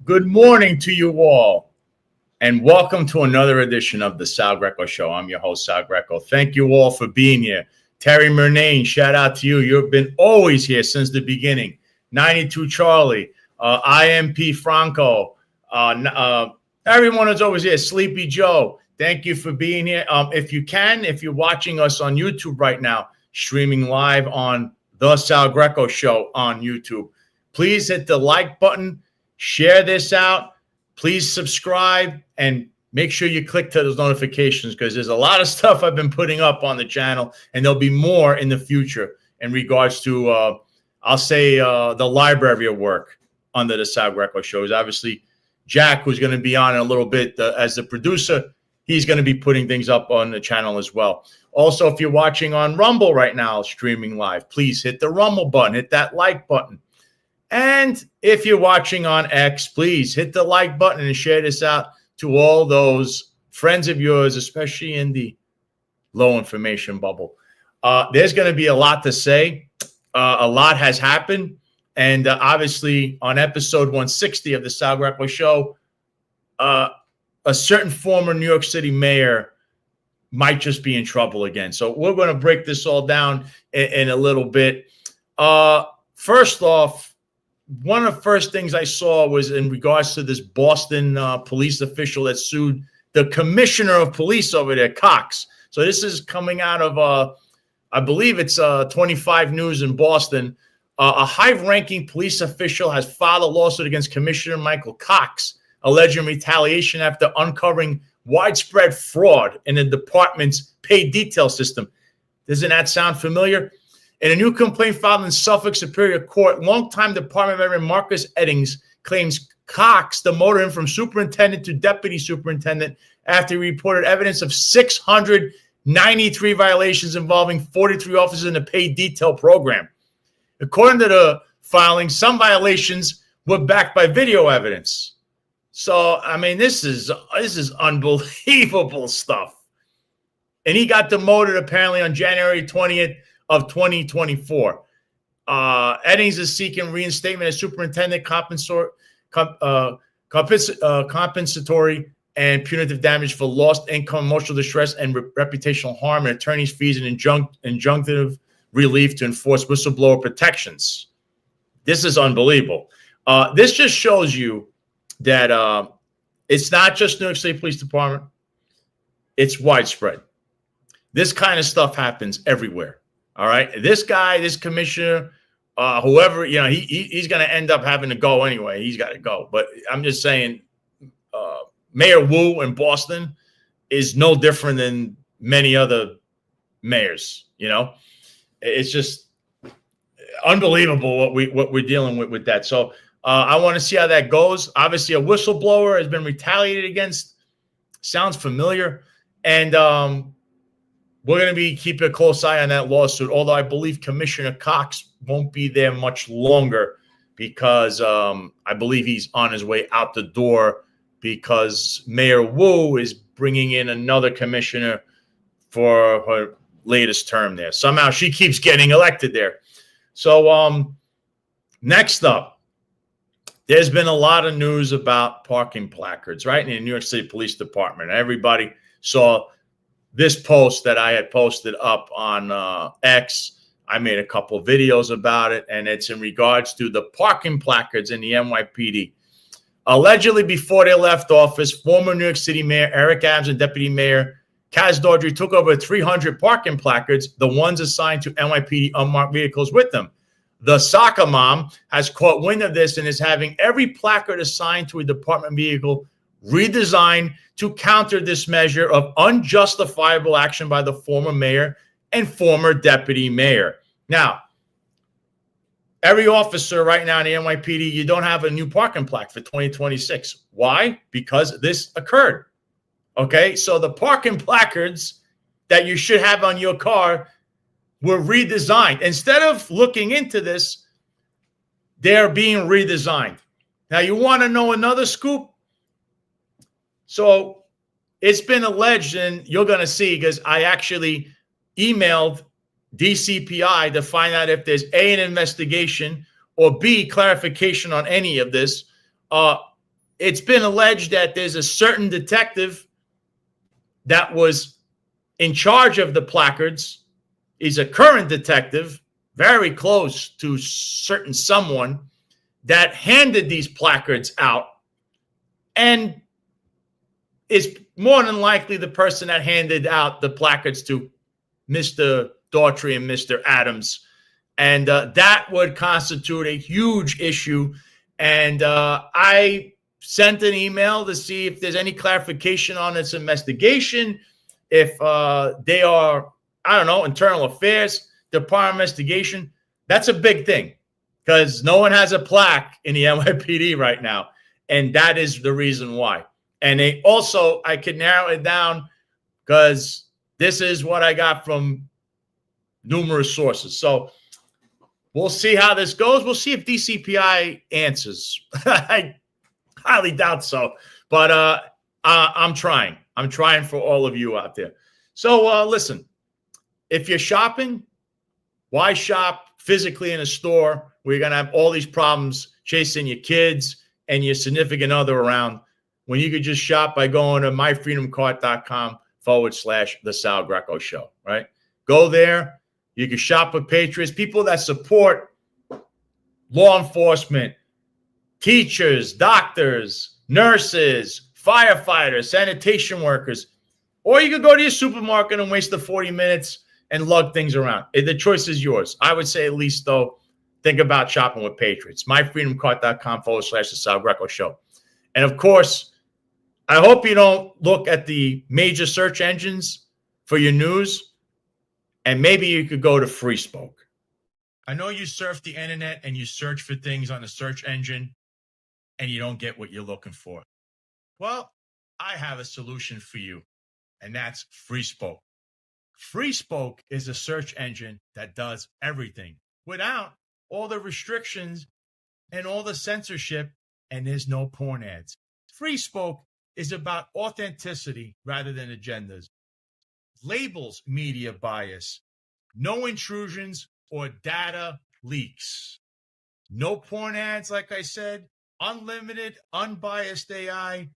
Good morning to you all, and welcome to another edition of the Sal Greco Show. I'm your host, Sal Greco. Thank you all for being here. Terry Murnane, shout out to you. You've been always here since the beginning. 92 Charlie, IMP Franco, everyone is always here. Sleepy Joe, thank you for being here. If you're watching us on YouTube right now, streaming live on the Sal Greco Show on YouTube, please hit the like button, share this out, please subscribe, and make sure you click to those notifications because there's a lot of stuff I've been putting up on the channel, and there'll be more in the future in regards to, I'll say, the library of work under the Sal Greco shows. Obviously, Jack, who's going to be on in a little bit as the producer, he's going to be putting things up on the channel as well. Also, if you're watching on Rumble right now, streaming live, please hit the Rumble button, hit that like button. And if you're watching on X, please hit the like button and share this out to all those friends of yours, especially in the low information bubble. There's going to be a lot to say. A lot has happened. And obviously, on episode 160 of the Sal Greco Show, a certain former New York City mayor might just be in trouble again. So we're going to break this all down in a little bit. First off, one of the first things I saw was in regards to this Boston police official that sued the commissioner of police over there, Cox. So this is coming out of, I believe it's 25 News in Boston. A high-ranking police official has filed a lawsuit against Commissioner Michael Cox, alleging retaliation after uncovering widespread fraud in the department's pay detail system. Doesn't that sound familiar? In a new complaint filed in Suffolk Superior Court, longtime department member Marcus Eddings claims Cox demoted him from superintendent to deputy superintendent after he reported evidence of 693 violations involving 43 officers in the paid detail program. According to the filing, some violations were backed by video evidence. So, I mean, this is unbelievable stuff. And he got demoted apparently on January 20th of 2024. Eddings is seeking reinstatement as superintendent, compensatory and punitive damage for lost income, emotional distress, and reputational harm, and attorney's fees and injunctive relief to enforce whistleblower protections. This is unbelievable. This just shows you that it's not just New York State Police Department. It's widespread. This kind of stuff happens everywhere. All right. This guy, this commissioner, whoever, he's going to end up having to go anyway. He's got to go. But I'm just saying, Mayor Wu in Boston is no different than many other mayors. It's just unbelievable what we're dealing with that. So I want to see how that goes. Obviously, a whistleblower has been retaliated against. Sounds familiar. And we're going to be keeping a close eye on that lawsuit, although I believe Commissioner Cox won't be there much longer because I believe he's on his way out the door because Mayor Wu is bringing in another commissioner for her latest term there. Somehow she keeps getting elected there. So next up, there's been a lot of news about parking placards, right, in the New York City Police Department. Everybody saw this post that I had posted up on X. I made a couple of videos about it, and it's in regards to the parking placards in the NYPD. Allegedly, before they left office, former New York City Mayor Eric Adams and Deputy Mayor Kaz Dodry took over 300 parking placards, the ones assigned to NYPD unmarked vehicles with them. The soccer mom has caught wind of this and is having every placard assigned to a department vehicle redesigned to counter this measure of unjustifiable action by the former mayor and former deputy mayor. Now, every officer right now in the NYPD, you don't have a new parking plaque for 2026. Why? Because this occurred. Okay, so the parking placards that you should have on your car were redesigned. Instead of looking into this, they're being redesigned. Now, you want to know another scoop? So it's been alleged, and you're going to see, because I actually emailed DCPI to find out if there's A, an investigation, or B, clarification on any of this. it's been alleged that there's a certain detective that was in charge of the placards. He's a current detective, very close to certain someone that handed these placards out, and is more than likely the person that handed out the placards to Mr. Daughtry and Mr. Adams. And that would constitute a huge issue. And I sent an email to see if there's any clarification on this investigation. If they are, I don't know, internal affairs, department investigation, that's a big thing because no one has a plaque in the NYPD right now. And that is the reason why. And they also, I could narrow it down because this is what I got from numerous sources. So we'll see how this goes. We'll see if DCPI answers. I highly doubt so. But I'm trying. I'm trying for all of you out there. So listen, if you're shopping, why shop physically in a store where you're going to have all these problems chasing your kids and your significant other around when you could just shop by going to myfreedomcart.com/The Sal Greco Show, right? Go there. You can shop with patriots, people that support law enforcement, teachers, doctors, nurses, firefighters, sanitation workers. Or you could go to your supermarket and waste the 40 minutes and lug things around. The choice is yours. I would say at least, though, think about shopping with patriots. myfreedomcart.com/The Sal Greco Show. And, of course, I hope you don't look at the major search engines for your news, and maybe you could go to Free Spoke. I know you surf the internet and you search for things on the search engine and you don't get what you're looking for. Well, I have a solution for you, and that's Free Spoke. Free Spoke is a search engine that does everything without all the restrictions and all the censorship, and there's no porn ads. Free Spoke is about authenticity rather than agendas. Labels media bias, no intrusions or data leaks. No porn ads, like I said, unlimited, unbiased AI.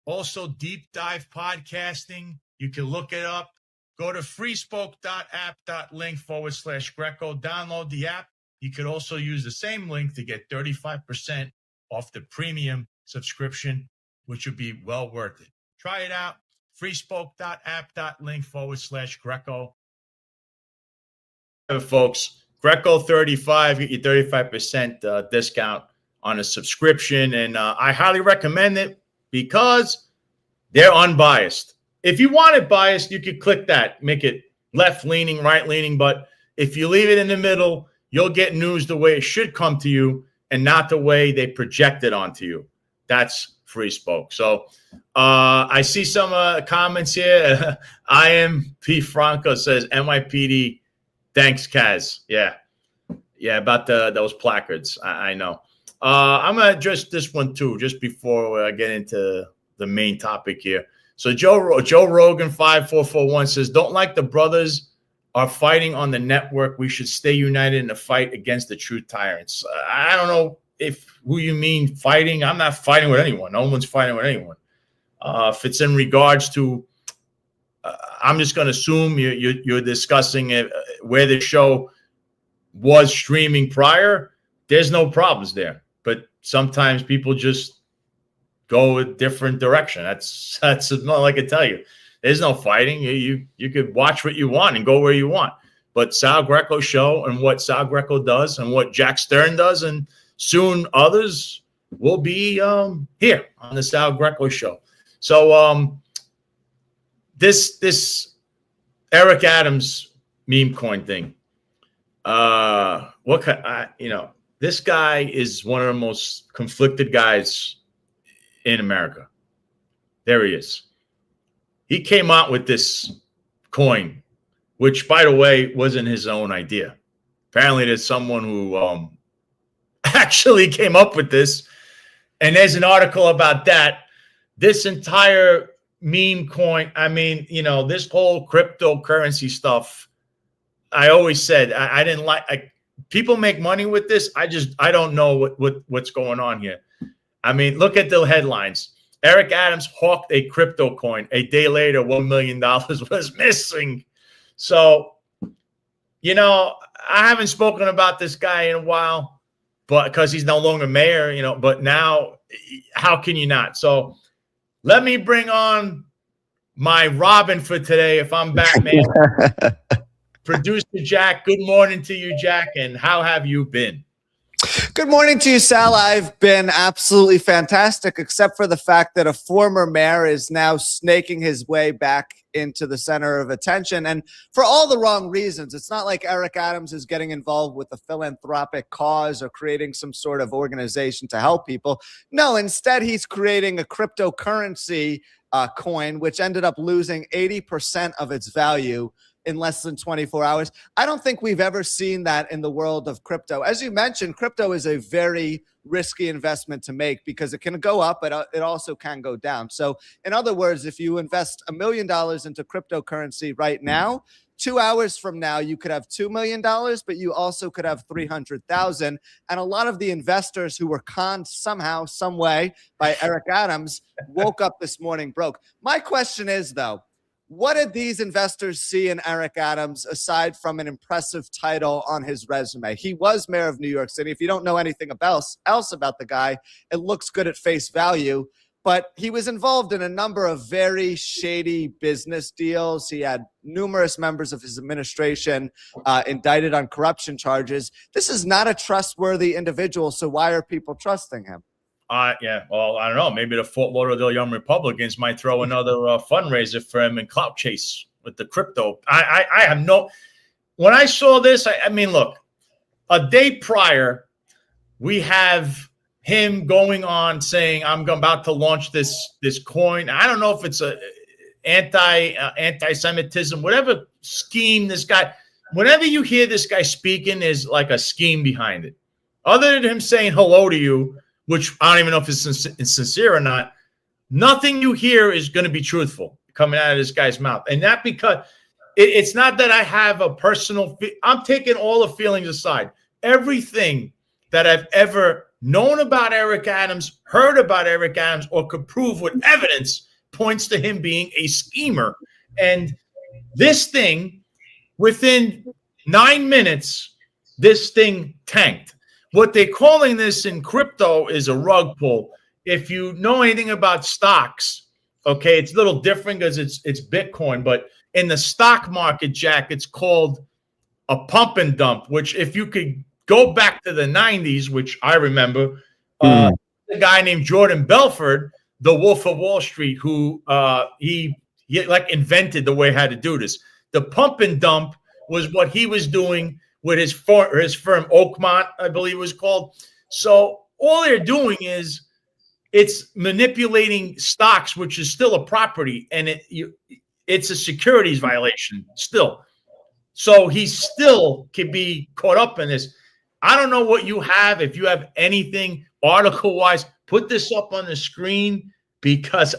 Also, deep dive podcasting. You can look it up. Go to freespoke.app.link/Greco. Download the app. You could also use the same link to get 35% off the premium subscription, which would be well worth it. Try it out. freespoke.app.link/Greco. Folks, Greco 35, get your 35% discount on a subscription. And I highly recommend it because they're unbiased. If you want it biased, you could click that, make it left-leaning, right-leaning. But if you leave it in the middle, you'll get news the way it should come to you and not the way they project it onto you. That's Free Spoke. So I see some comments here. I am P. Franco says NYPD. Thanks, Kaz. Yeah, about those placards. I know. I'm going to address this one, too, just before I get into the main topic here. So Joe Rogan 5441 says, don't like the brothers are fighting on the network. We should stay united in the fight against the true tyrants. I don't know who you mean fighting. I'm not fighting with anyone. No one's fighting with anyone. If it's in regards to, I'm just going to assume you're discussing it, where the show was streaming prior. There's no problems there. But sometimes people just go a different direction. That's all I can tell you. There's no fighting. You could watch what you want and go where you want. But Sal Greco Show and what Sal Greco does and what Jack Stern does, and soon others will be here on the Sal Greco Show. So this Eric Adams meme coin thing. This guy is one of the most conflicted guys in America. There he is. He came out with this coin, which, by the way, wasn't his own idea. Apparently, there's someone who actually came up with this, and there's an article about that. This entire meme coin, this whole cryptocurrency stuff, I always said I didn't like. People make money with this. I don't know what's going on here. I mean, look at the headlines. Eric Adams hawked a crypto coin. A day later, $1 million was missing. So, you know, I haven't spoken about this guy in a while, but because he's no longer mayor, you know, but now how can you not? So let me bring on my Robin for today. If I'm Batman, producer Jack. Good morning to you, Jack. And how have you been? Good morning to you, Sal. I've been absolutely fantastic, except for the fact that a former mayor is now snaking his way back into the center of attention, and for all the wrong reasons. It's not like Eric Adams is getting involved with a philanthropic cause or creating some sort of organization to help people. No, instead, he's creating a cryptocurrency coin, which ended up losing 80% of its value in less than 24 hours. I don't think we've ever seen that in the world of crypto. As you mentioned, crypto is a very risky investment to make because it can go up, but it also can go down. So in other words, if you invest $1 million into cryptocurrency right now, 2 hours from now, you could have $2 million, but you also could have 300,000. And a lot of the investors who were conned somehow, some way by Eric Adams woke up this morning broke. My question is, though, what did these investors see in Eric Adams aside from an impressive title on his resume? He was mayor of New York City. If you don't know anything else about the guy, it looks good at face value, but he was involved in a number of very shady business deals. He had numerous members of his administration indicted on corruption charges. This is not a trustworthy individual, so why are people trusting him? Yeah, well, I don't know. Maybe the Fort Lauderdale Young Republicans might throw another fundraiser for him in clout chase with the crypto. I have no. When I saw this, I mean, look, a day prior, we have him going on saying, "I'm about to launch this coin." I don't know if it's a anti-Semitism, whatever scheme this guy. Whenever you hear this guy speaking, there's like a scheme behind it. Other than him saying hello to you, which I don't even know if it's sincere or not, nothing you hear is going to be truthful coming out of this guy's mouth. And that because it's not that I have a personal, I'm taking all the feelings aside. Everything that I've ever known about Eric Adams, heard about Eric Adams, or could prove with evidence points to him being a schemer. And this thing, within 9 minutes, this thing tanked. What they're calling this in crypto is a rug pull. If you know anything about stocks, okay, it's a little different because it's Bitcoin. But in the stock market, Jack, it's called a pump and dump, which if you could go back to the 90s, which I remember, a guy named Jordan Belford, the Wolf of Wall Street, who he like invented the way how to do this. The pump and dump was what he was doing with his firm Oakmont, I believe it was called. So all they're doing is it's manipulating stocks, which is still a property, and it's a securities violation still. So he still can be caught up in this. I don't know what you have. If you have anything article-wise, put this up on the screen because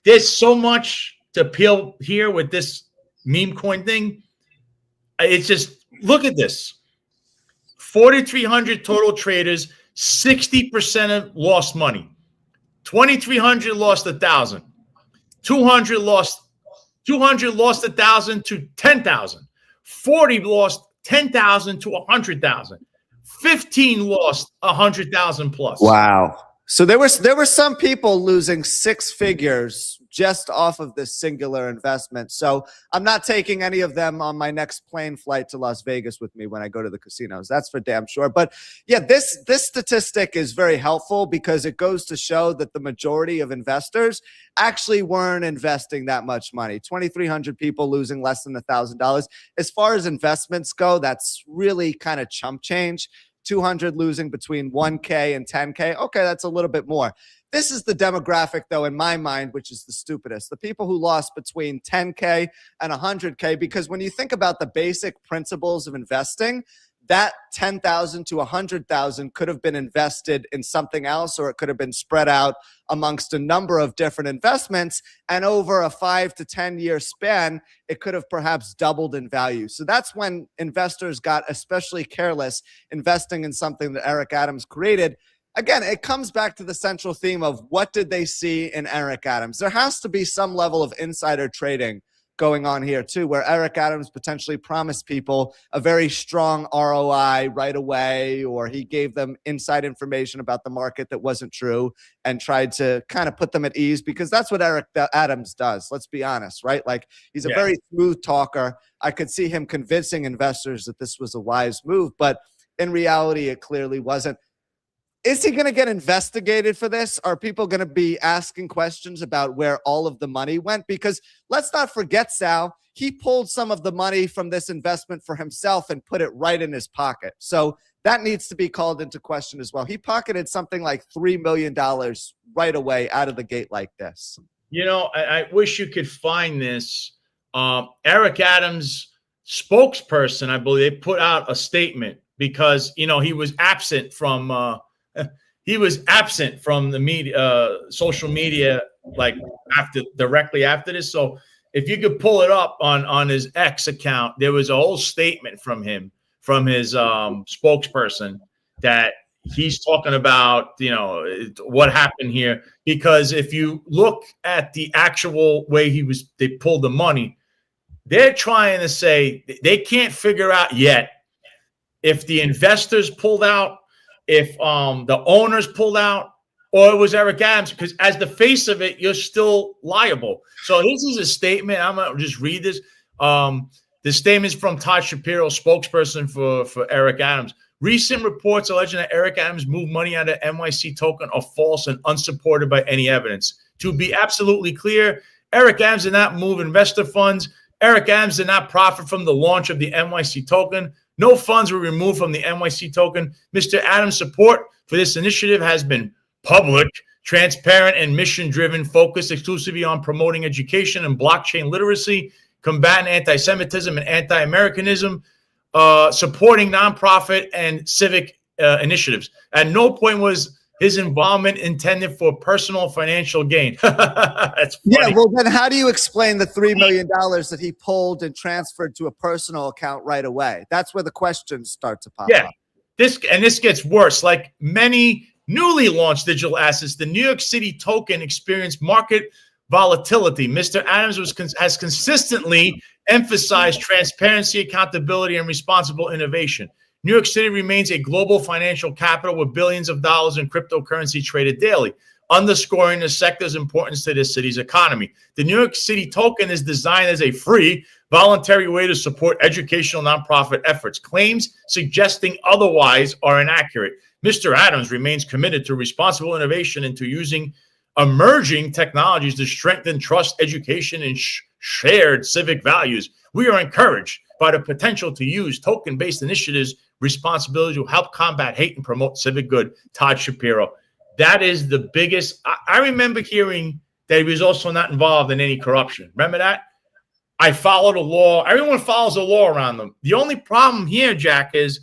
there's so much to peel here with this meme coin thing. It's just, look at this. 4,300 total traders, 60% of lost money. 2,300 lost 1,000. 200 lost 1,000 to 10,000. 40 lost 10,000 to 100,000. 15 lost 100,000 plus. Wow. So there were some people losing six figures just off of this singular investment. So I'm not taking any of them on my next plane flight to Las Vegas with me when I go to the casinos. That's for damn sure. But yeah, this statistic is very helpful because it goes to show that the majority of investors actually weren't investing that much money. 2,300 people losing less than $1,000. As far as investments go, that's really kind of chump change. 200 losing between 1K and 10K. Okay, that's a little bit more. This is the demographic, though, in my mind, which is the stupidest. The people who lost between 10K and 100K, because when you think about the basic principles of investing, that 10,000 to 100,000 could have been invested in something else, or it could have been spread out amongst a number of different investments. And over a 5 to 10 year span, it could have perhaps doubled in value. So that's when investors got especially careless investing in something that Eric Adams created. again, it comes back to the central theme of what did they see in Eric Adams? There has to be some level of insider trading going on here too, where Eric Adams potentially promised people a very strong ROI right away, or he gave them inside information about the market that wasn't true and tried to kind of put them at ease, because that's what Eric Adams does. Let's be honest, right? Like, he's a very smooth talker. I could see him convincing investors that this was a wise move, but in reality, it clearly wasn't. Is he going to get investigated for this? Are people going to be asking questions about where all of the money went? Because let's not forget, Sal, he pulled some of the money from this investment for himself and put it right in his pocket. So that needs to be called into question as well. He pocketed something like $3 million right away out of the gate like this. You know, I wish you could find this. Eric Adams' spokesperson, I believe, they put out a statement because, you know, he was absent from the media, social media, like directly after this. So if you could pull it up on his X account, there was a whole statement from him, from his spokesperson, that he's talking about, you know, what happened here. Because if you look at the actual way they pulled the money, they're trying to say they can't figure out yet if the investors pulled out, if the owners pulled out, or it was Eric Adams, because as the face of it, you're still liable. So this is a statement. I'm going to just read this. The statement is from Todd Shapiro, spokesperson for Eric Adams. Recent reports alleging that Eric Adams moved money out of NYC token are false and unsupported by any evidence. To be absolutely clear, Eric Adams did not move investor funds. Eric Adams did not profit from the launch of the NYC token. No funds were removed from the NYC token. Mr. Adams' support for this initiative has been public, transparent, and mission-driven, focused exclusively on promoting education and blockchain literacy, combating anti-Semitism and anti-Americanism, supporting nonprofit and civic initiatives. At no point was his involvement intended for personal financial gain. That's funny. Yeah, well, then how do you explain the $3 million that he pulled and transferred to a personal account right away? That's where the questions start to pop up. This gets worse. Like many newly launched digital assets, the New York City token experienced market volatility. Mr. Adams has consistently emphasized transparency, accountability, and responsible innovation. New York City remains a global financial capital with billions of dollars in cryptocurrency traded daily, underscoring the sector's importance to the city's economy. The New York City token is designed as a free, voluntary way to support educational nonprofit efforts. Claims suggesting otherwise are inaccurate. Mr. Adams remains committed to responsible innovation and to using emerging technologies to strengthen trust, education, and shared civic values. We are encouraged by the potential to use token-based initiatives responsibility to help combat hate and promote civic good. Todd Shapiro. That is the biggest. I remember hearing that he was also not involved in any corruption. Remember that? I follow the law. Everyone follows the law around them. The only problem here, Jack, is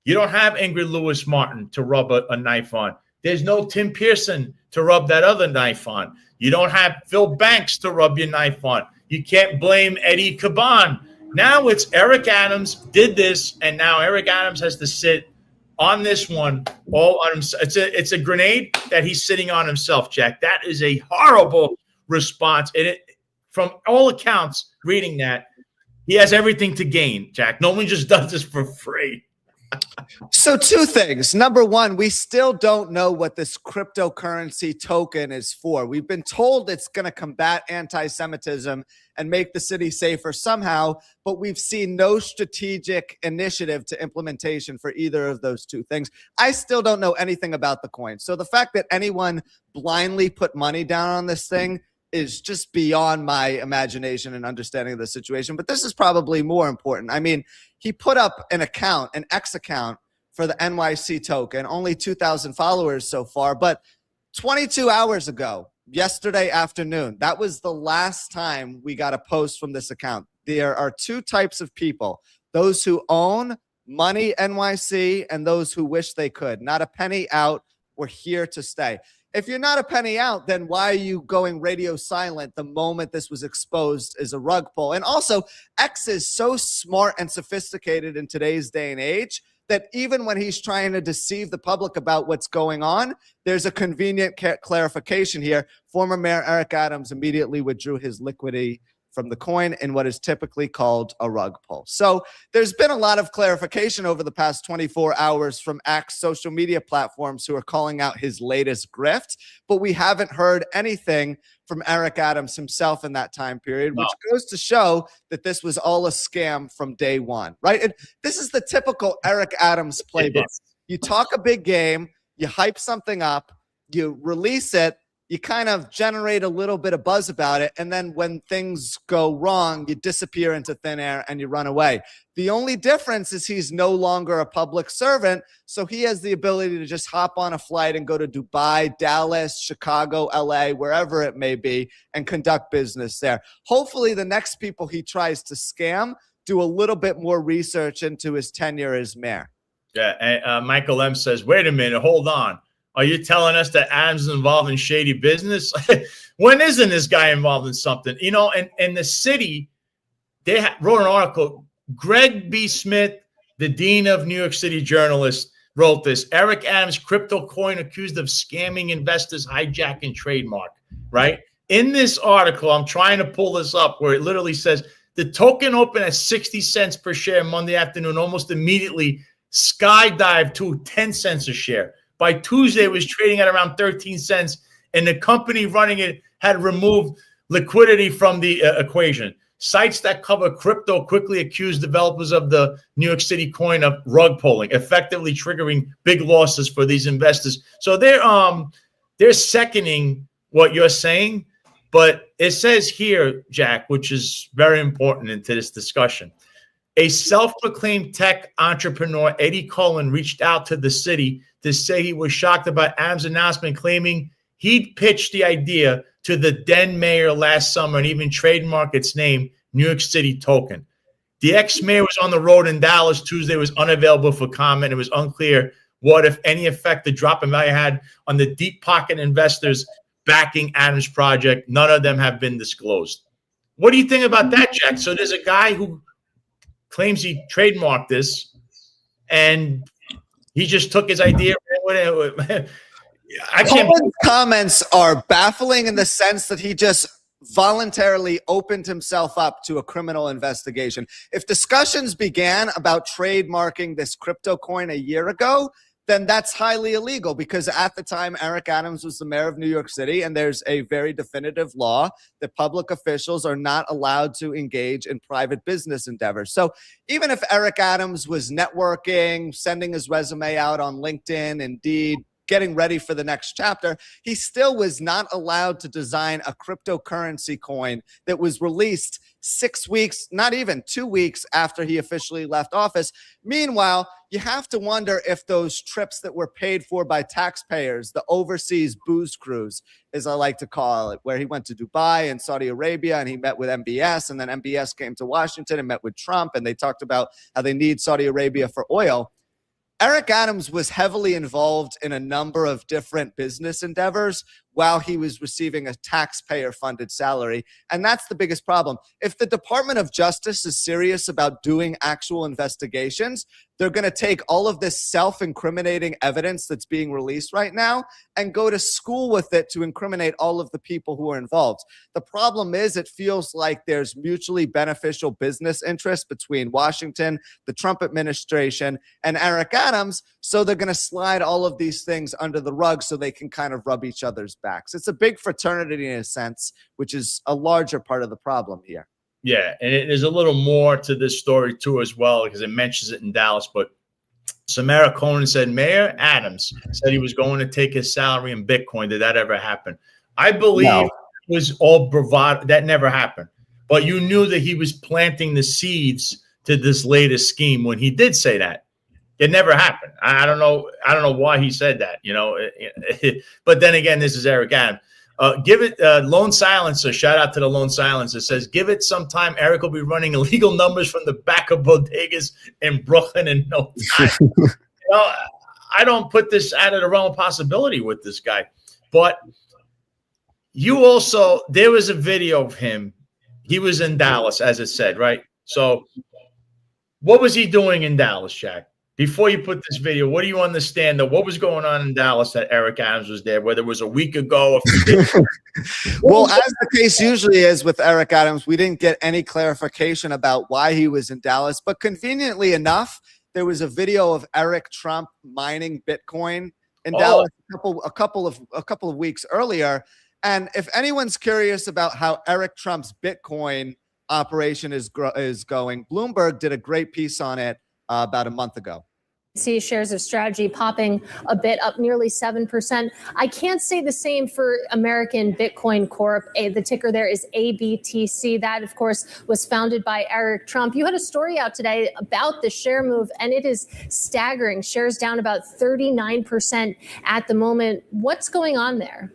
you don't have Ingrid Lewis Martin to rub a knife on. There's no Tim Pearson to rub that other knife on. You don't have Phil Banks to rub your knife on. You can't blame Eddie Caban. Now it's Eric Adams did this, and now Eric Adams has to sit on this one all on himself. It's a grenade that he's sitting on himself, Jack. That is a horrible response. And from all accounts, reading that, he has everything to gain, Jack. No one just does this for free. So two things. Number one, we still don't know what this cryptocurrency token is for. We've been told it's going to combat anti-Semitism and make the city safer somehow, but we've seen no strategic initiative to implementation for either of those two things. I still don't know anything about the coin. So the fact that anyone blindly put money down on this thing is just beyond my imagination and understanding of the situation. But this is probably more important. I mean, he put up an account, an X account for the NYC token, only 2,000 followers so far. But 22 hours ago, yesterday afternoon, that was the last time we got a post from this account. There are two types of people: those who own Money NYC and those who wish they could. Not a penny out. We're here to stay. If you're not a penny out, then why are you going radio silent the moment this was exposed as a rug pull? And also, X is so smart and sophisticated in today's day and age that even when he's trying to deceive the public about what's going on, there's a convenient clarification here. Former Mayor Eric Adams immediately withdrew his liquidity from the coin in what is typically called a rug pull. So there's been a lot of clarification over the past 24 hours from X social media platforms who are calling out his latest grift, but we haven't heard anything from Eric Adams himself in that time period, which goes to show that this was all a scam from day one, right? And this is the typical Eric Adams playbook. You talk a big game, you hype something up, you release it, you kind of generate a little bit of buzz about it, and then when things go wrong, you disappear into thin air and you run away. The only difference is he's no longer a public servant, so he has the ability to just hop on a flight and go to Dubai, Dallas, Chicago, LA, wherever it may be, and conduct business there. Hopefully the next people he tries to scam do a little bit more research into his tenure as mayor. Yeah, and Michael M says, wait a minute, hold on. Are you telling us that Adams is involved in shady business? When isn't this guy involved in something? You know, and the city, they wrote an article. Greg B. Smith, the dean of New York City journalists, wrote this. Eric Adams, crypto coin accused of scamming investors, hijacking trademark, right? In this article, I'm trying to pull this up where it literally says, the token opened at 60 cents per share Monday afternoon, almost immediately skydived to 10 cents a share. By Tuesday, it was trading at around 13 cents, and the company running it had removed liquidity from the equation. Sites that cover crypto quickly accused developers of the New York City coin of rug pulling, effectively triggering big losses for these investors. So they're seconding what you're saying, but it says here, Jack, which is very important into this discussion. A self-proclaimed tech entrepreneur, Eddie Cullen, reached out to the city to say he was shocked about Adams' announcement, claiming he'd pitched the idea to the then mayor last summer and even trademarked its name, New York City Token. The ex-mayor was on the road in Dallas Tuesday, was unavailable for comment. It was unclear what, if any, effect the drop in value had on the deep-pocket investors backing Adams' project. None of them have been disclosed. What do you think about that, Jack? So there's a guy who claims he trademarked this, and he just took his idea. Cohen's comments are baffling in the sense that he just voluntarily opened himself up to a criminal investigation. If discussions began about trademarking this crypto coin a year ago, then that's highly illegal, because at the time Eric Adams was the mayor of New York City, and there's a very definitive law that public officials are not allowed to engage in private business endeavors. So even if Eric Adams was networking, sending his resume out on LinkedIn, Indeed, getting ready for the next chapter, he still was not allowed to design a cryptocurrency coin that was released 6 weeks, not even 2 weeks after he officially left office. Meanwhile, you have to wonder if those trips that were paid for by taxpayers, the overseas booze cruise, as I like to call it, where he went to Dubai and Saudi Arabia and he met with MBS, and then MBS came to Washington and met with Trump, and they talked about how they need Saudi Arabia for oil. Eric Adams was heavily involved in a number of different business endeavors while he was receiving a taxpayer-funded salary. And that's the biggest problem. If the Department of Justice is serious about doing actual investigations, they're going to take all of this self-incriminating evidence that's being released right now and go to school with it to incriminate all of the people who are involved. The problem is it feels like there's mutually beneficial business interests between Washington, the Trump administration, and Eric Adams, so they're going to slide all of these things under the rug so they can kind of rub each other's backs. It's a big fraternity in a sense, which is a larger part of the problem here. Yeah, and there's a little more to this story too as well, because it mentions it in Dallas. But Samara Cohen said Mayor Adams said he was going to take his salary in Bitcoin. Did that ever happen? I believe it was all bravado. That never happened. But you knew that he was planting the seeds to this latest scheme when he did say that. It never happened. I don't know why he said that, you know. But then again, this is Eric Adams. Give it Lone Silencer. Shout out to the Lone Silencer. Says, give it some time. Eric will be running illegal numbers from the back of bodegas in Brooklyn in no time. You know, I don't put this out of the realm of possibility with this guy. But you also, there was a video of him. He was in Dallas, as it said, right? So what was he doing in Dallas, Jack? before you put this video, what do you understand what was going on in Dallas that Eric Adams was there, whether it was a week ago, a few days ago? Well, as the case usually is with Eric Adams, we didn't get any clarification about why he was in Dallas, but conveniently enough, there was a video of Eric Trump mining Bitcoin in Dallas a couple of weeks earlier. And if anyone's curious about how Eric Trump's Bitcoin operation is going, Bloomberg did a great piece on it about a month ago. See shares of Strategy popping a bit, up nearly 7%. I can't say the same for American Bitcoin Corp. The ticker there is ABTC. That, of course, was founded by Eric Trump. You had a story out today about the share move, and it is staggering. Shares down about 39% at the moment. What's going on there?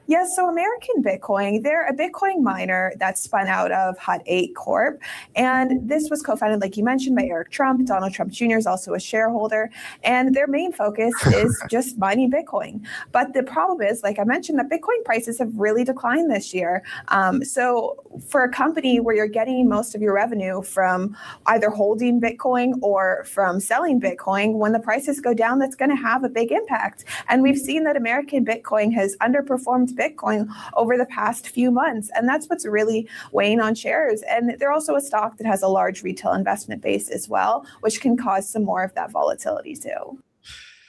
Yes, so American Bitcoin, they're a Bitcoin miner that's spun out of Hut 8 Corp. And this was co-founded, like you mentioned, by Eric Trump. Donald Trump Jr. is also a shareholder. And their main focus is just mining Bitcoin. But the problem is, like I mentioned, that Bitcoin prices have really declined this year. So for a company where you're getting most of your revenue from either holding Bitcoin or from selling Bitcoin, when the prices go down, that's going to have a big impact. And we've seen that American Bitcoin has underperformed Bitcoin over the past few months. And that's what's really weighing on shares. And they're also a stock that has a large retail investment base as well, which can cause some more of that volatility too.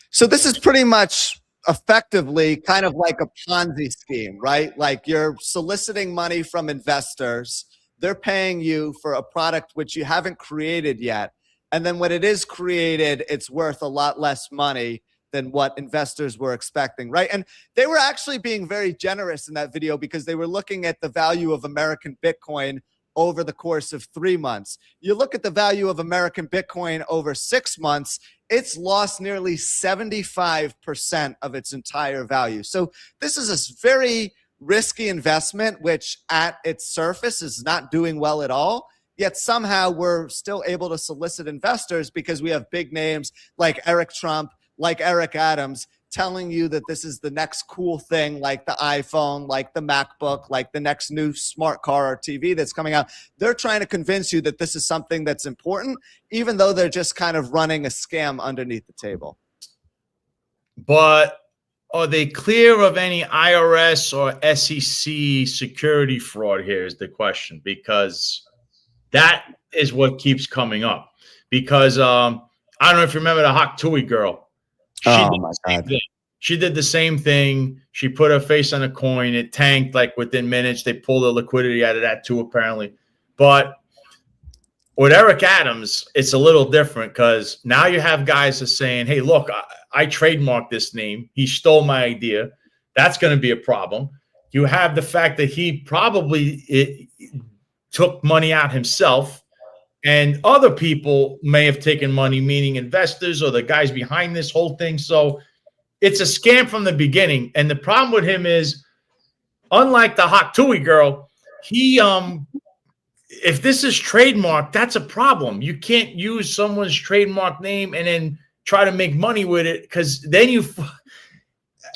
So this is pretty much effectively kind of like a Ponzi scheme, right? Like you're soliciting money from investors. They're paying you for a product which you haven't created yet. And then when it is created, it's worth a lot less money than what investors were expecting, right? And they were actually being very generous in that video because they were looking at the value of American Bitcoin over the course of 3 months. You look at the value of American Bitcoin over 6 months, it's lost nearly 75% of its entire value. So this is a very risky investment, which at its surface is not doing well at all. Yet somehow we're still able to solicit investors because we have big names like Eric Trump, like Eric Adams, telling you that this is the next cool thing, like the iPhone, like the MacBook, like the next new smart car or TV that's coming out. They're trying to convince you that this is something that's important, even though they're just kind of running a scam underneath the table. But are they clear of any IRS or SEC security fraud here is the question, because that is what keeps coming up. Because I don't know if you remember the Hawk Tui girl. She did the same thing. She put her face on a coin. It tanked like within minutes. They pulled the liquidity out of that too, apparently. But with Eric Adams, it's a little different because now you have guys that are saying, hey, look, I trademarked this name. He stole my idea. That's going to be a problem. You have the fact that he probably took money out himself. And other people may have taken money, meaning investors or the guys behind this whole thing. So it's a scam from the beginning. And the problem with him is, unlike the Hawk Tui girl, he if this is trademarked, that's a problem. You can't use someone's trademark name and then try to make money with it, because then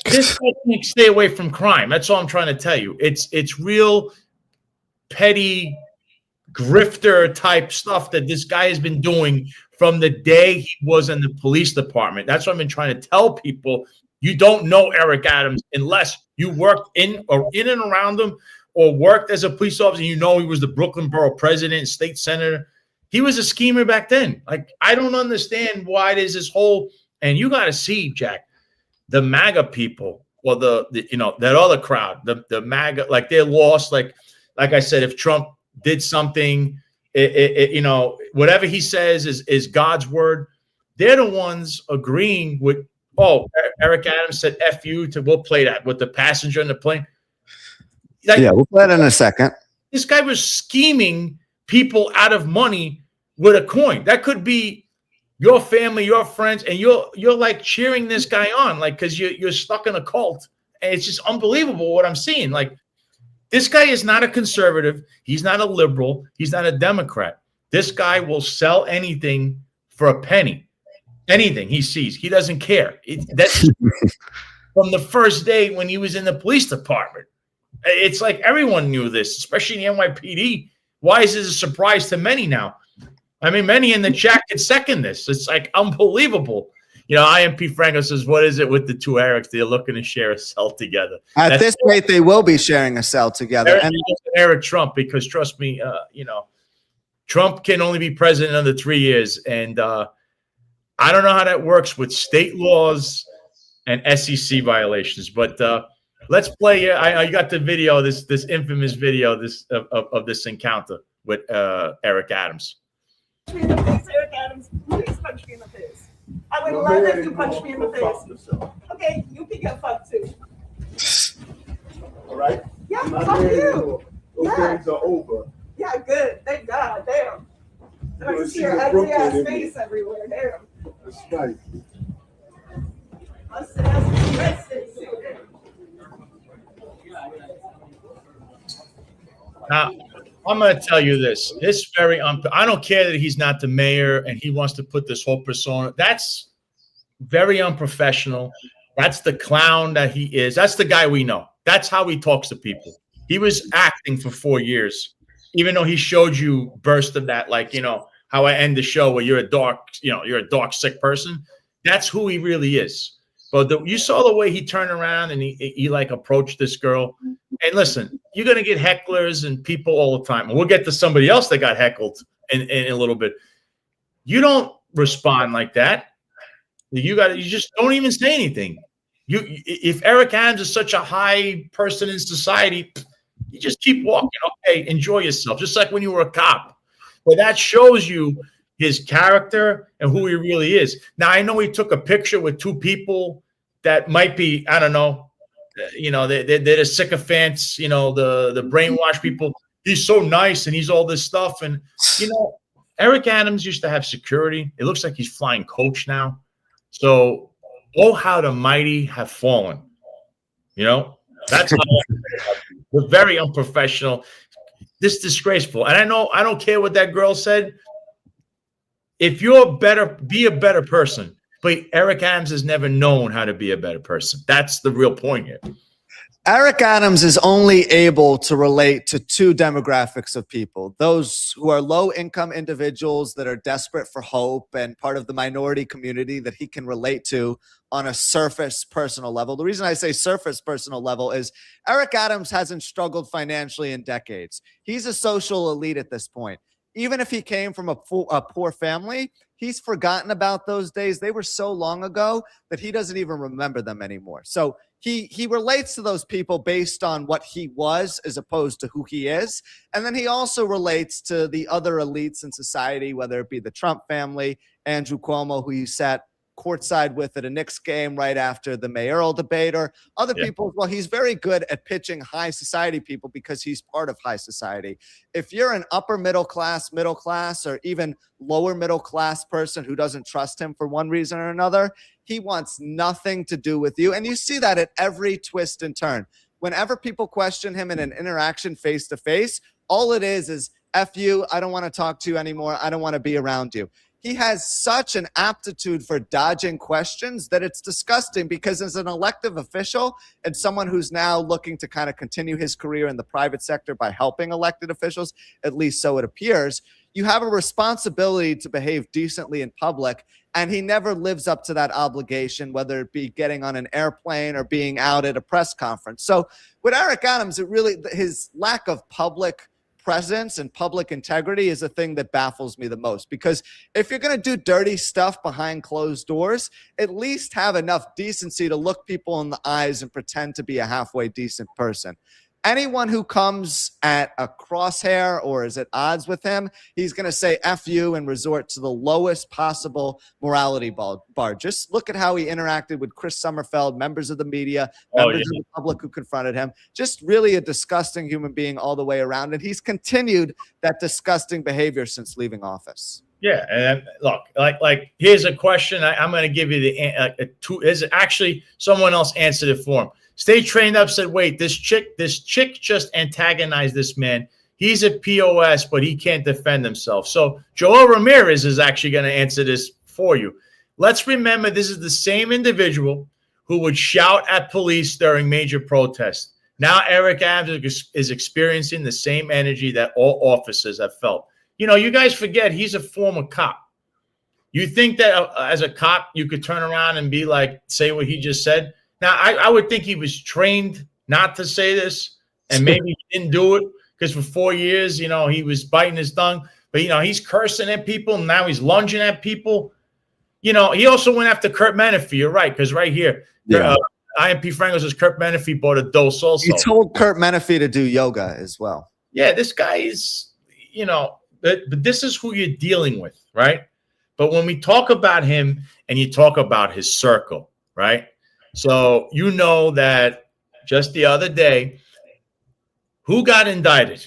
this can't stay away from crime. That's all I'm trying to tell you. It's real petty grifter type stuff that this guy has been doing from the day he was in the police department. That's what I've been trying to tell people. You don't know Eric Adams unless you worked in and around him or worked as a police officer. You know he was the Brooklyn Borough president, state senator. He was a schemer back then. Like, I don't understand why there's this whole, and you got to see, Jack, the MAGA people, or the that other crowd, the MAGA, like they're lost. Like I said, if Trump did something, whatever he says is God's word. They're the ones agreeing with, Eric Adams said F you to, we'll play that with the passenger in the plane. Like, yeah, we'll play that in a second. This guy was scheming people out of money with a coin. That could be your family, your friends, and you're like cheering this guy on, like, because you're stuck in a cult. And it's just unbelievable what I'm seeing. Like, this guy is not a conservative. He's not a liberal. He's not a Democrat. This guy will sell anything for a penny. Anything he sees. He doesn't care. That's from the first day when he was in the police department. It's like everyone knew this, especially in the NYPD. Why is this a surprise to many now? I mean, many in the chat can second this. It's like unbelievable. You know, IMP Franco says, what is it with the two Erics? They're looking to share a cell together. At this rate, they will be sharing a cell together. And Eric Trump, because trust me, you know, Trump can only be president another 3 years. And I don't know how that works with state laws and SEC violations. But let's play. I got the video, this infamous video of this encounter with Eric Adams. Eric Adams, please punch me in the face. I would love if you punch me in the face. Okay, you can get fucked too. All right? Yeah, fuck you. Those days are over. Yeah, good. Thank God. Damn. And I Well, can see see your the ugly Brooklyn ass in face everywhere. Damn. That's right. Us ass arrested too. Now, I'm going to tell you this. This very I don't care that he's not the mayor and he wants to put this whole persona. That's very unprofessional. That's the clown that he is. That's the guy we know. That's how he talks to people. He was acting for 4 years, even though he showed you burst of that, like, you know, how I end the show where you're a dark, sick person. That's who he really is. But you saw the way he turned around and he like approached this girl. And listen, you're going to get hecklers and people all the time. And we'll get to somebody else that got heckled in a little bit. You don't respond like that. You just don't even say anything. If Eric Adams is such a high person in society, you just keep walking. Okay, enjoy yourself. Just like when you were a cop. But that shows you his character and who he really is. Now, I know he took a picture with two people that might be, I don't know, they're the sycophants, the brainwashed people. He's so nice and he's all this stuff. And, Eric Adams used to have security. It looks like he's flying coach now. So, oh, how the mighty have fallen. That's very unprofessional. This disgraceful. And I don't care what that girl said. If you're better, be a better person. But Eric Adams has never known how to be a better person. That's the real point here. Eric Adams is only able to relate to two demographics of people: those who are low-income individuals that are desperate for hope and part of the minority community that he can relate to on a surface personal level. The reason I say surface personal level is Eric Adams hasn't struggled financially in decades. He's a social elite at this point. Even if he came from a poor family, he's forgotten about those days. They were so long ago that he doesn't even remember them anymore. So he relates to those people based on what he was as opposed to who he is. And then he also relates to the other elites in society, whether it be the Trump family, Andrew Cuomo, who he sat courtside with at a Knicks game right after the mayoral debate, or other people. Well, he's very good at pitching high society people because he's part of high society. If you're an upper middle class, or even lower middle class person who doesn't trust him for one reason or another, he wants nothing to do with you. And you see that at every twist and turn. Whenever people question him in an interaction face to face, all it is F you, I don't want to talk to you anymore. I don't want to be around you. He has such an aptitude for dodging questions that it's disgusting, because as an elective official and someone who's now looking to kind of continue his career in the private sector by helping elected officials, at least so it appears, you have a responsibility to behave decently in public, and he never lives up to that obligation, whether it be getting on an airplane or being out at a press conference. So with Eric Adams, his lack of public presence and public integrity is a thing that baffles me the most, because if you're going to do dirty stuff behind closed doors, at least have enough decency to look people in the eyes and pretend to be a halfway decent person. Anyone who comes at a crosshair or is at odds with him, he's going to say F you and resort to the lowest possible morality bar. Just look at how he interacted with Chris Summerfeld, members of the media, members of the public who confronted him. Just really a disgusting human being all the way around. And he's continued that disgusting behavior since leaving office. Yeah, and look, like here's a question. I'm going to give you the actually someone else answered it for him. Stay trained up said, wait, this chick just antagonized this man. He's a POS, but he can't defend himself. So Joel Ramirez is actually going to answer this for you. Let's remember, this is the same individual who would shout at police during major protests. Now Eric Adams is experiencing the same energy that all officers have felt. You guys forget he's a former cop. You think that as a cop, you could turn around and be like, say what he just said? Now, I would think he was trained not to say this, and maybe he didn't do it because for 4 years, he was biting his tongue. But, he's cursing at people. And now he's lunging at people. He also went after Kurt Menefee. You're right, because right here, IMP Franco says Kurt Menefee bought a dose also. He told Kurt Menefee to do yoga as well. Yeah, this guy is, but this is who you're dealing with, right? But when we talk about him and you talk about his circle, right? So that just the other day, who got indicted?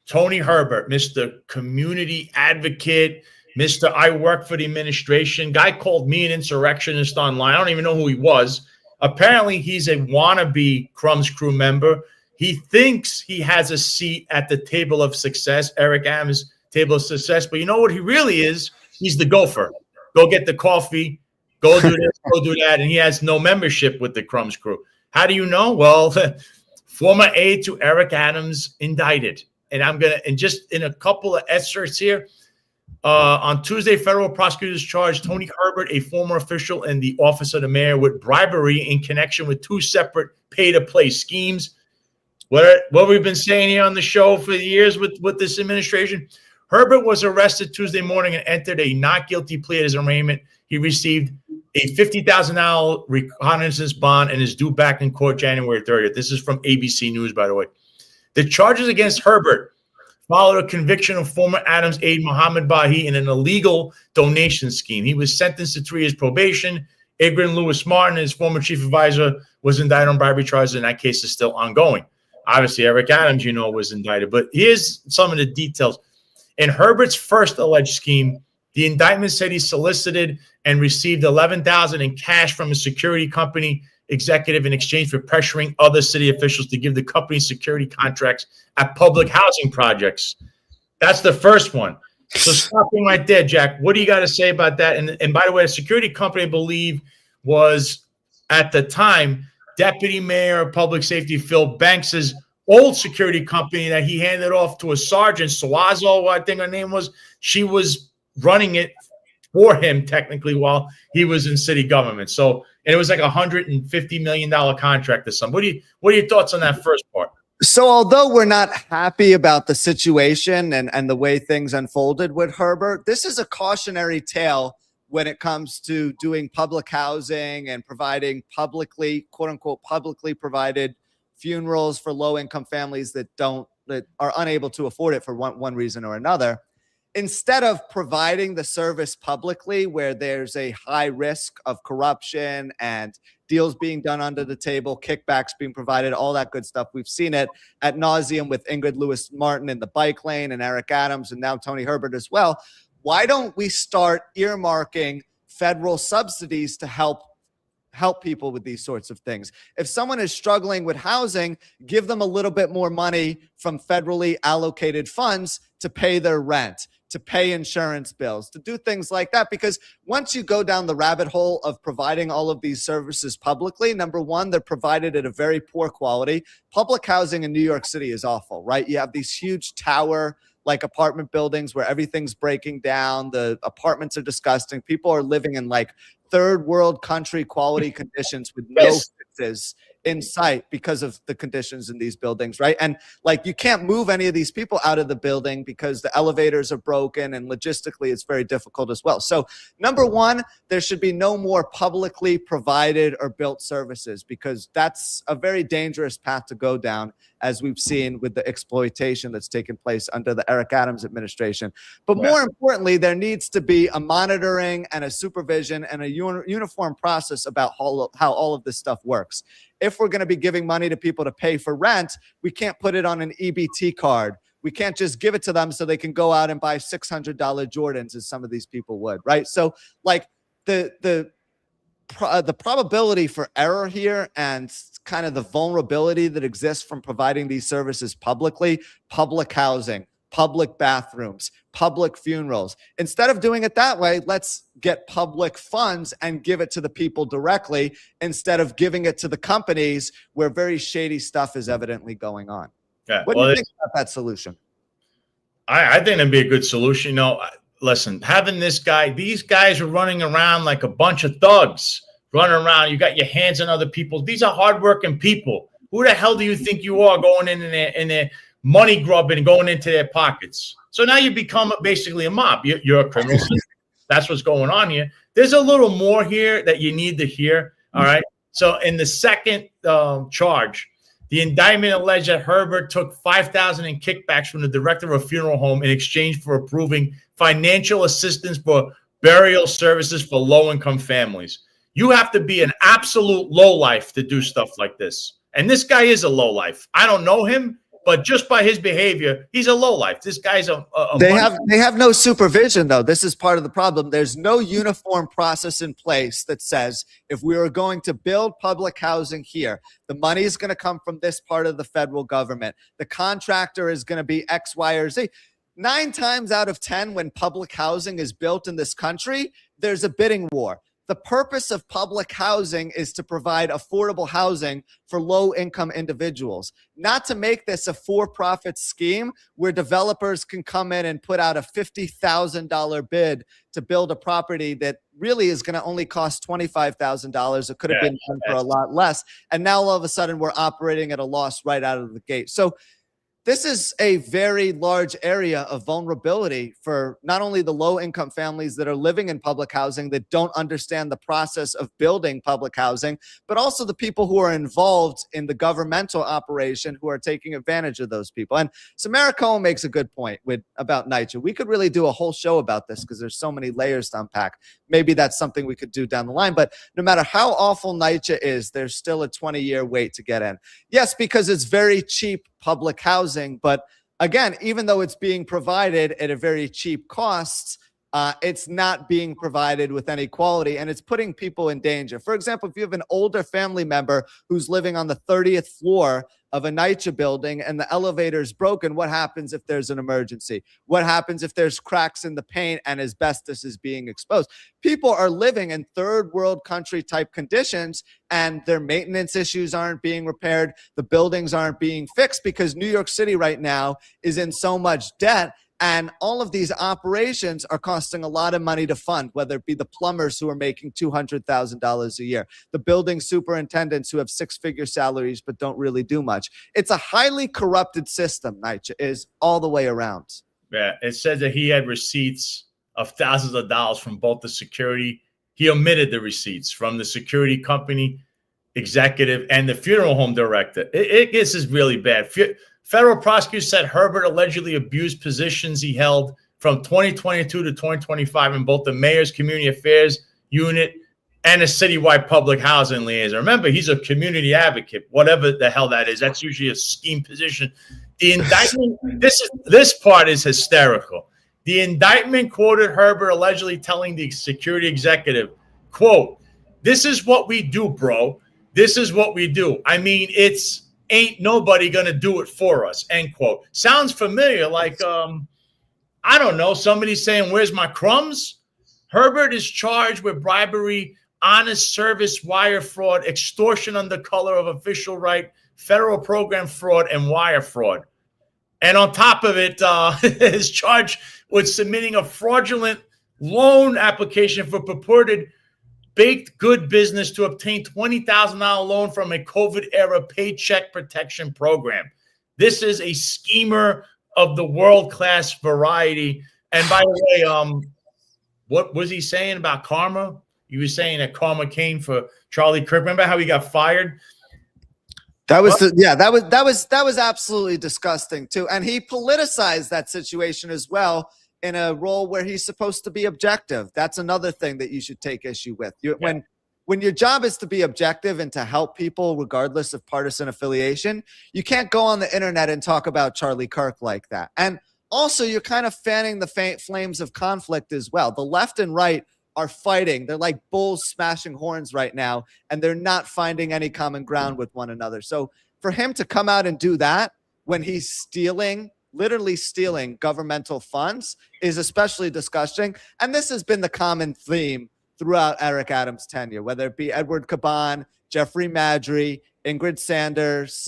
Tony Herbert, Mr. Community Advocate, Mr. I work for the administration. Guy called me an insurrectionist online. I don't even know who he was. Apparently, he's a wannabe Crumbs crew member. He thinks he has a seat at the table of success, Eric Adams' table of success. But you know what he really is? He's the gopher. Go get the coffee. Go do this, go do that. And he has no membership with the Crumbs crew. How do you know? Well, former aide to Eric Adams indicted. And just in a couple of excerpts here, on Tuesday, federal prosecutors charged Tony Herbert, a former official in the office of the mayor, with bribery in connection with 2 separate pay-to-play schemes. What we've been saying here on the show for years with this administration. Herbert was arrested Tuesday morning and entered a not guilty plea at his arraignment. He received a $50,000 recognizance bond and is due back in court January 30th. This is from ABC News, by the way. The charges against Herbert followed a conviction of former Adams aide Mohammed Bahi in an illegal donation scheme. He was sentenced to 3 years probation. Igrin Lewis Martin, his former chief advisor, was indicted on bribery charges, and that case is still ongoing. Obviously, Eric Adams, was indicted. But here's some of the details. In Herbert's first alleged scheme, the indictment said he solicited and received $11,000 in cash from a security company executive in exchange for pressuring other city officials to give the company security contracts at public housing projects. That's the first one. So stopping right there, Jack, what do you got to say about that? And by the way, the security company, I believe, was at the time Deputy Mayor of Public Safety Phil Banks's old security company that he handed off to a sergeant, Suazo, I think her name was. She was running it for him technically while he was in city government. So, and it was like $150 million contract or something. What are your thoughts on that first part? So although we're not happy about the situation and the way things unfolded with Herbert, this is a cautionary tale when it comes to doing public housing and providing publicly, quote unquote, publicly provided funerals for low-income families that are unable to afford it for one reason or another. Instead of providing the service publicly where there's a high risk of corruption and deals being done under the table, kickbacks being provided, all that good stuff. We've seen it ad nauseum with Ingrid Lewis Martin in the bike lane and Eric Adams and now Tony Herbert as well. Why don't we start earmarking federal subsidies to help people with these sorts of things? If someone is struggling with housing, give them a little bit more money from federally allocated funds to pay their rent, to pay insurance bills, to do things like that. Because once you go down the rabbit hole of providing all of these services publicly, number one, they're provided at a very poor quality. Public housing in New York City is awful, right? You have these huge tower-like apartment buildings where everything's breaking down. The apartments are disgusting. People are living in like third world country quality conditions with no fixes in sight because of the conditions in these buildings, right? And like you can't move any of these people out of the building because the elevators are broken and logistically it's very difficult as well. So number one, there should be no more publicly provided or built services because that's a very dangerous path to go down, as we've seen with the exploitation that's taken place under the Eric Adams administration. But more importantly, there needs to be a monitoring and a supervision and a uniform process about how all of this stuff works. If we're going to be giving money to people to pay for rent, we can't put it on an EBT card. We can't just give it to them so they can go out and buy $600 Jordans as some of these people would, right? So like the probability for error here and kind of the vulnerability that exists from providing these services publicly, public housing, public bathrooms, public funerals. Instead of doing it that way, let's get public funds and give it to the people directly instead of giving it to the companies where very shady stuff is evidently going on. Yeah, What do you think about that solution? I think that'd be a good solution. Listen, having these guys are running around like a bunch of thugs, running around. You got your hands on other people. These are hardworking people. Who the hell do you think you are going in their money grubbing and going into their pockets? So now you become basically a mob. You're a criminal. That's what's going on here. There's a little more here that you need to hear. All right. So in the second charge, the indictment alleged that Herbert took $5,000 in kickbacks from the director of a funeral home in exchange for approving financial assistance for burial services for low-income families. You have to be an absolute lowlife to do stuff like this. And this guy is a lowlife. I don't know him, but just by his behavior, he's a lowlife. This guy's They have no supervision, though. This is part of the problem. There's no uniform process in place that says if we are going to build public housing here, the money is going to come from this part of the federal government. The contractor is going to be X, Y, or Z. 9 times out of 10, when public housing is built in this country, there's a bidding war. The purpose of public housing is to provide affordable housing for low-income individuals, not to make this a for-profit scheme where developers can come in and put out a $50,000 bid to build a property that really is going to only cost $25,000. It could have been done for a lot less. And now all of a sudden we're operating at a loss right out of the gate. So this is a very large area of vulnerability for not only the low-income families that are living in public housing that don't understand the process of building public housing, but also the people who are involved in the governmental operation who are taking advantage of those people. And Samara Cohen makes a good point about NYCHA. We could really do a whole show about this because there's so many layers to unpack. Maybe that's something we could do down the line. But no matter how awful NYCHA is, there's still a 20-year wait to get in. Yes, because it's very cheap public housing, but again, even though it's being provided at a very cheap cost, it's not being provided with any quality, and it's putting people in danger. For example, if you have an older family member who's living on the 30th floor of a NYCHA building and the elevator is broken, what happens if there's an emergency? What happens if there's cracks in the paint and asbestos is being exposed? People are living in third world country type conditions and their maintenance issues aren't being repaired. The buildings aren't being fixed because New York City right now is in so much debt. And all of these operations are costing a lot of money to fund, whether it be the plumbers who are making $200,000 a year, the building superintendents who have 6-figure salaries but don't really do much. It's a highly corrupted system, NYCHA is all the way around. Yeah, it says that he had receipts of thousands of dollars from both the security. He omitted the receipts from the security company executive and the funeral home director. This is really bad. Federal prosecutors said Herbert allegedly abused positions he held from 2022 to 2025 in both the mayor's community affairs unit and a citywide public housing liaison. Remember, he's a community advocate, whatever the hell that is. That's usually a scheme position. The indictment, this part is hysterical. The indictment quoted Herbert allegedly telling the security executive, quote, "This is what we do, bro. This is what we do. I mean, ain't nobody gonna do it for us," end quote. Sounds familiar, like I don't know, somebody saying, "Where's my crumbs?" Herbert is charged with bribery, honest service wire fraud, extortion under color of official right, federal program fraud, and wire fraud. And on top of it, is charged with submitting a fraudulent loan application for purported baked good business to obtain $20,000 loan from a COVID-era paycheck protection program. This is a schemer of the world-class variety. And by the way, what was he saying about karma? He was saying that karma came for Charlie Kirk. Remember how he got fired? That was absolutely disgusting too. And he politicized that situation as well in a role where he's supposed to be objective. That's another thing that you should take issue with. When your job is to be objective and to help people regardless of partisan affiliation, you can't go on the internet and talk about Charlie Kirk like that. And also, you're kind of fanning the flames of conflict as well. The left and right are fighting. They're like bulls smashing horns right now, and they're not finding any common ground with one another. So for him to come out and do that when he's literally stealing governmental funds is especially disgusting. And this has been the common theme throughout Eric Adams' tenure, whether it be Edward Caban, Jeffrey Madry, Ingrid Sanders.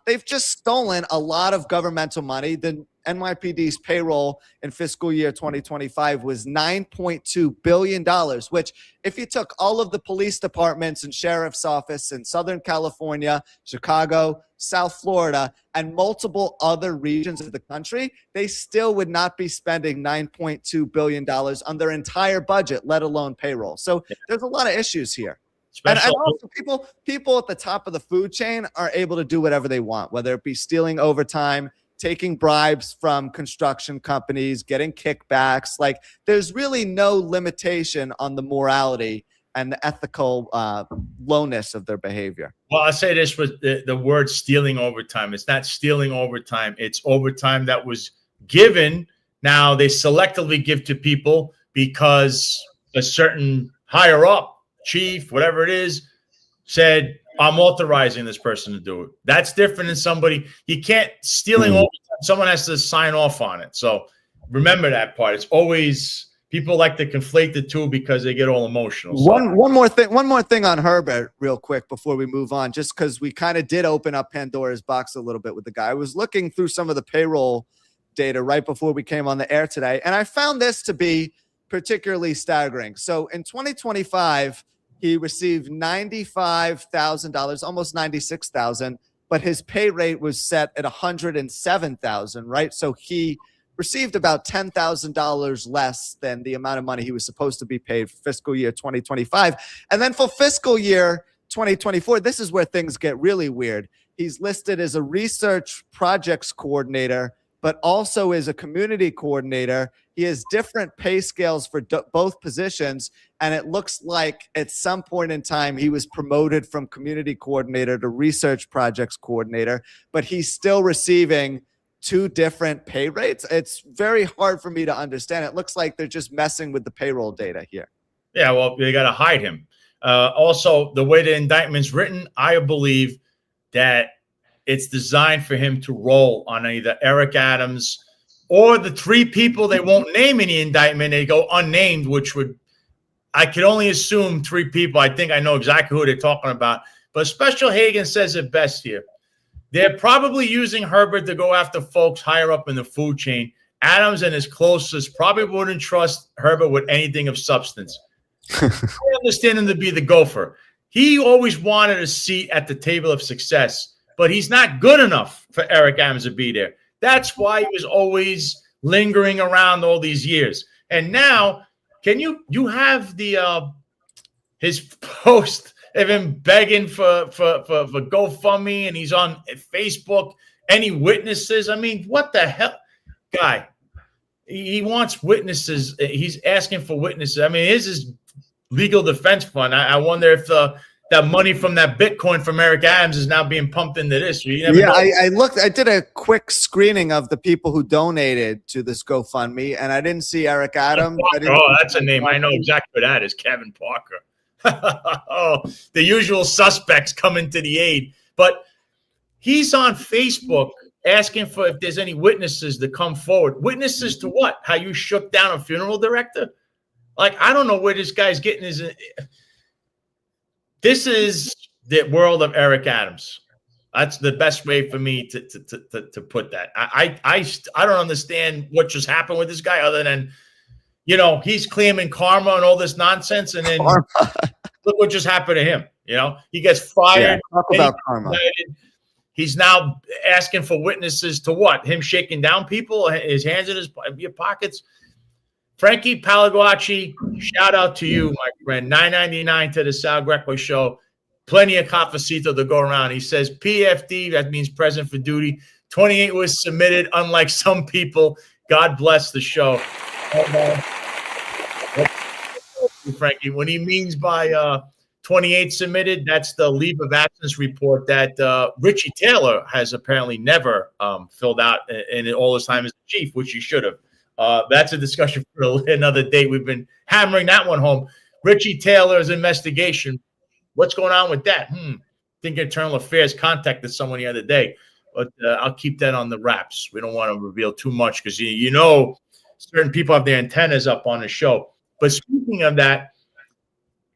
They've just stolen a lot of governmental money. The NYPD's payroll in fiscal year 2025 was $9.2 billion, which if you took all of the police departments and sheriff's office in Southern California, Chicago, South Florida, and multiple other regions of the country, they still would not be spending $9.2 billion on their entire budget, let alone payroll. So there's a lot of issues here. And also people at the top of the food chain are able to do whatever they want, whether it be stealing overtime, taking bribes from construction companies, getting kickbacks. Like, there's really no limitation on the morality and the ethical lowness of their behavior. Well, I'll say this with the word stealing overtime. It's not stealing overtime. It's overtime that was given. Now they selectively give to people because a certain higher up, chief, whatever it is, said, I'm authorizing this person to do it. That's different than somebody. You can't stealing overtime. Someone has to sign off on it. So remember that part. It's always people like to conflate the two because they get all emotional. So. One more thing on Herbert real quick before we move on, just because we kind of did open up Pandora's box a little bit with the guy. I was looking through some of the payroll data right before we came on the air today, and I found this to be particularly staggering. So in 2025, he received $95,000, almost $96,000, but his pay rate was set at $107,000, right? So he received about $10,000 less than the amount of money he was supposed to be paid for fiscal year 2025. And then for fiscal year 2024, this is where things get really weird. He's listed as a research projects coordinator, but also as a community coordinator. He has different pay scales for both positions, and it looks like at some point in time he was promoted from community coordinator to research projects coordinator, but he's still receiving two different pay rates. It's very hard for me to understand. It looks like they're just messing with the payroll data here. Yeah, well, they got to hide him. Also, the way the indictment's written, I believe that it's designed for him to roll on either Eric Adams or the three people they won't name in the indictment. They go unnamed, which would, I could only assume three people. I think I know exactly who they're talking about. But Special Hagen says it best here. They're probably using Herbert to go after folks higher up in the food chain. Adams and his closest probably wouldn't trust Herbert with anything of substance. I understand him to be the gopher. He always wanted a seat at the table of success, but he's not good enough for Eric Adams to be there. That's why he was always lingering around all these years. And now, can you have the his post of him begging for GoFundMe, and he's on Facebook? Any witnesses? I mean, what the hell, guy? He wants witnesses. He's asking for witnesses. I mean, here's his legal defense fund. I wonder if that money from that Bitcoin from Eric Adams is now being pumped into this. I looked. I did a quick screening of the people who donated to this GoFundMe, and I didn't see Eric Adams. That's a name. I know exactly what that is. Kevin Parker. Oh, the usual suspects coming to the aid. But he's on Facebook asking for if there's any witnesses to come forward. Witnesses to what? How you shook down a funeral director? Like, I don't know where this guy's getting his. This is the world of Eric Adams. That's the best way for me to put that. I don't understand what just happened with this guy other than, he's claiming karma and all this nonsense. And then look what just happened to him. He gets fired. Yeah, talk about karma. He's now asking for witnesses to what? Him shaking down people, his hands in his pockets. Frankie Palaguacci, shout out to you, my friend. $9.99 to the Sal Greco Show. Plenty of cafecito to go around. He says PFD, that means present for duty. 28 was submitted, unlike some people. God bless the show. Frankie, when he means by 28 submitted, that's the leave of absence report that Richie Taylor has apparently never filled out in all his time as the chief, which he should have. That's a discussion for another day. We've been hammering that one home. Richie Taylor's investigation. What's going on with that? I think Internal Affairs contacted someone the other day, but I'll keep that on the wraps. We don't want to reveal too much because certain people have their antennas up on the show. But speaking of that,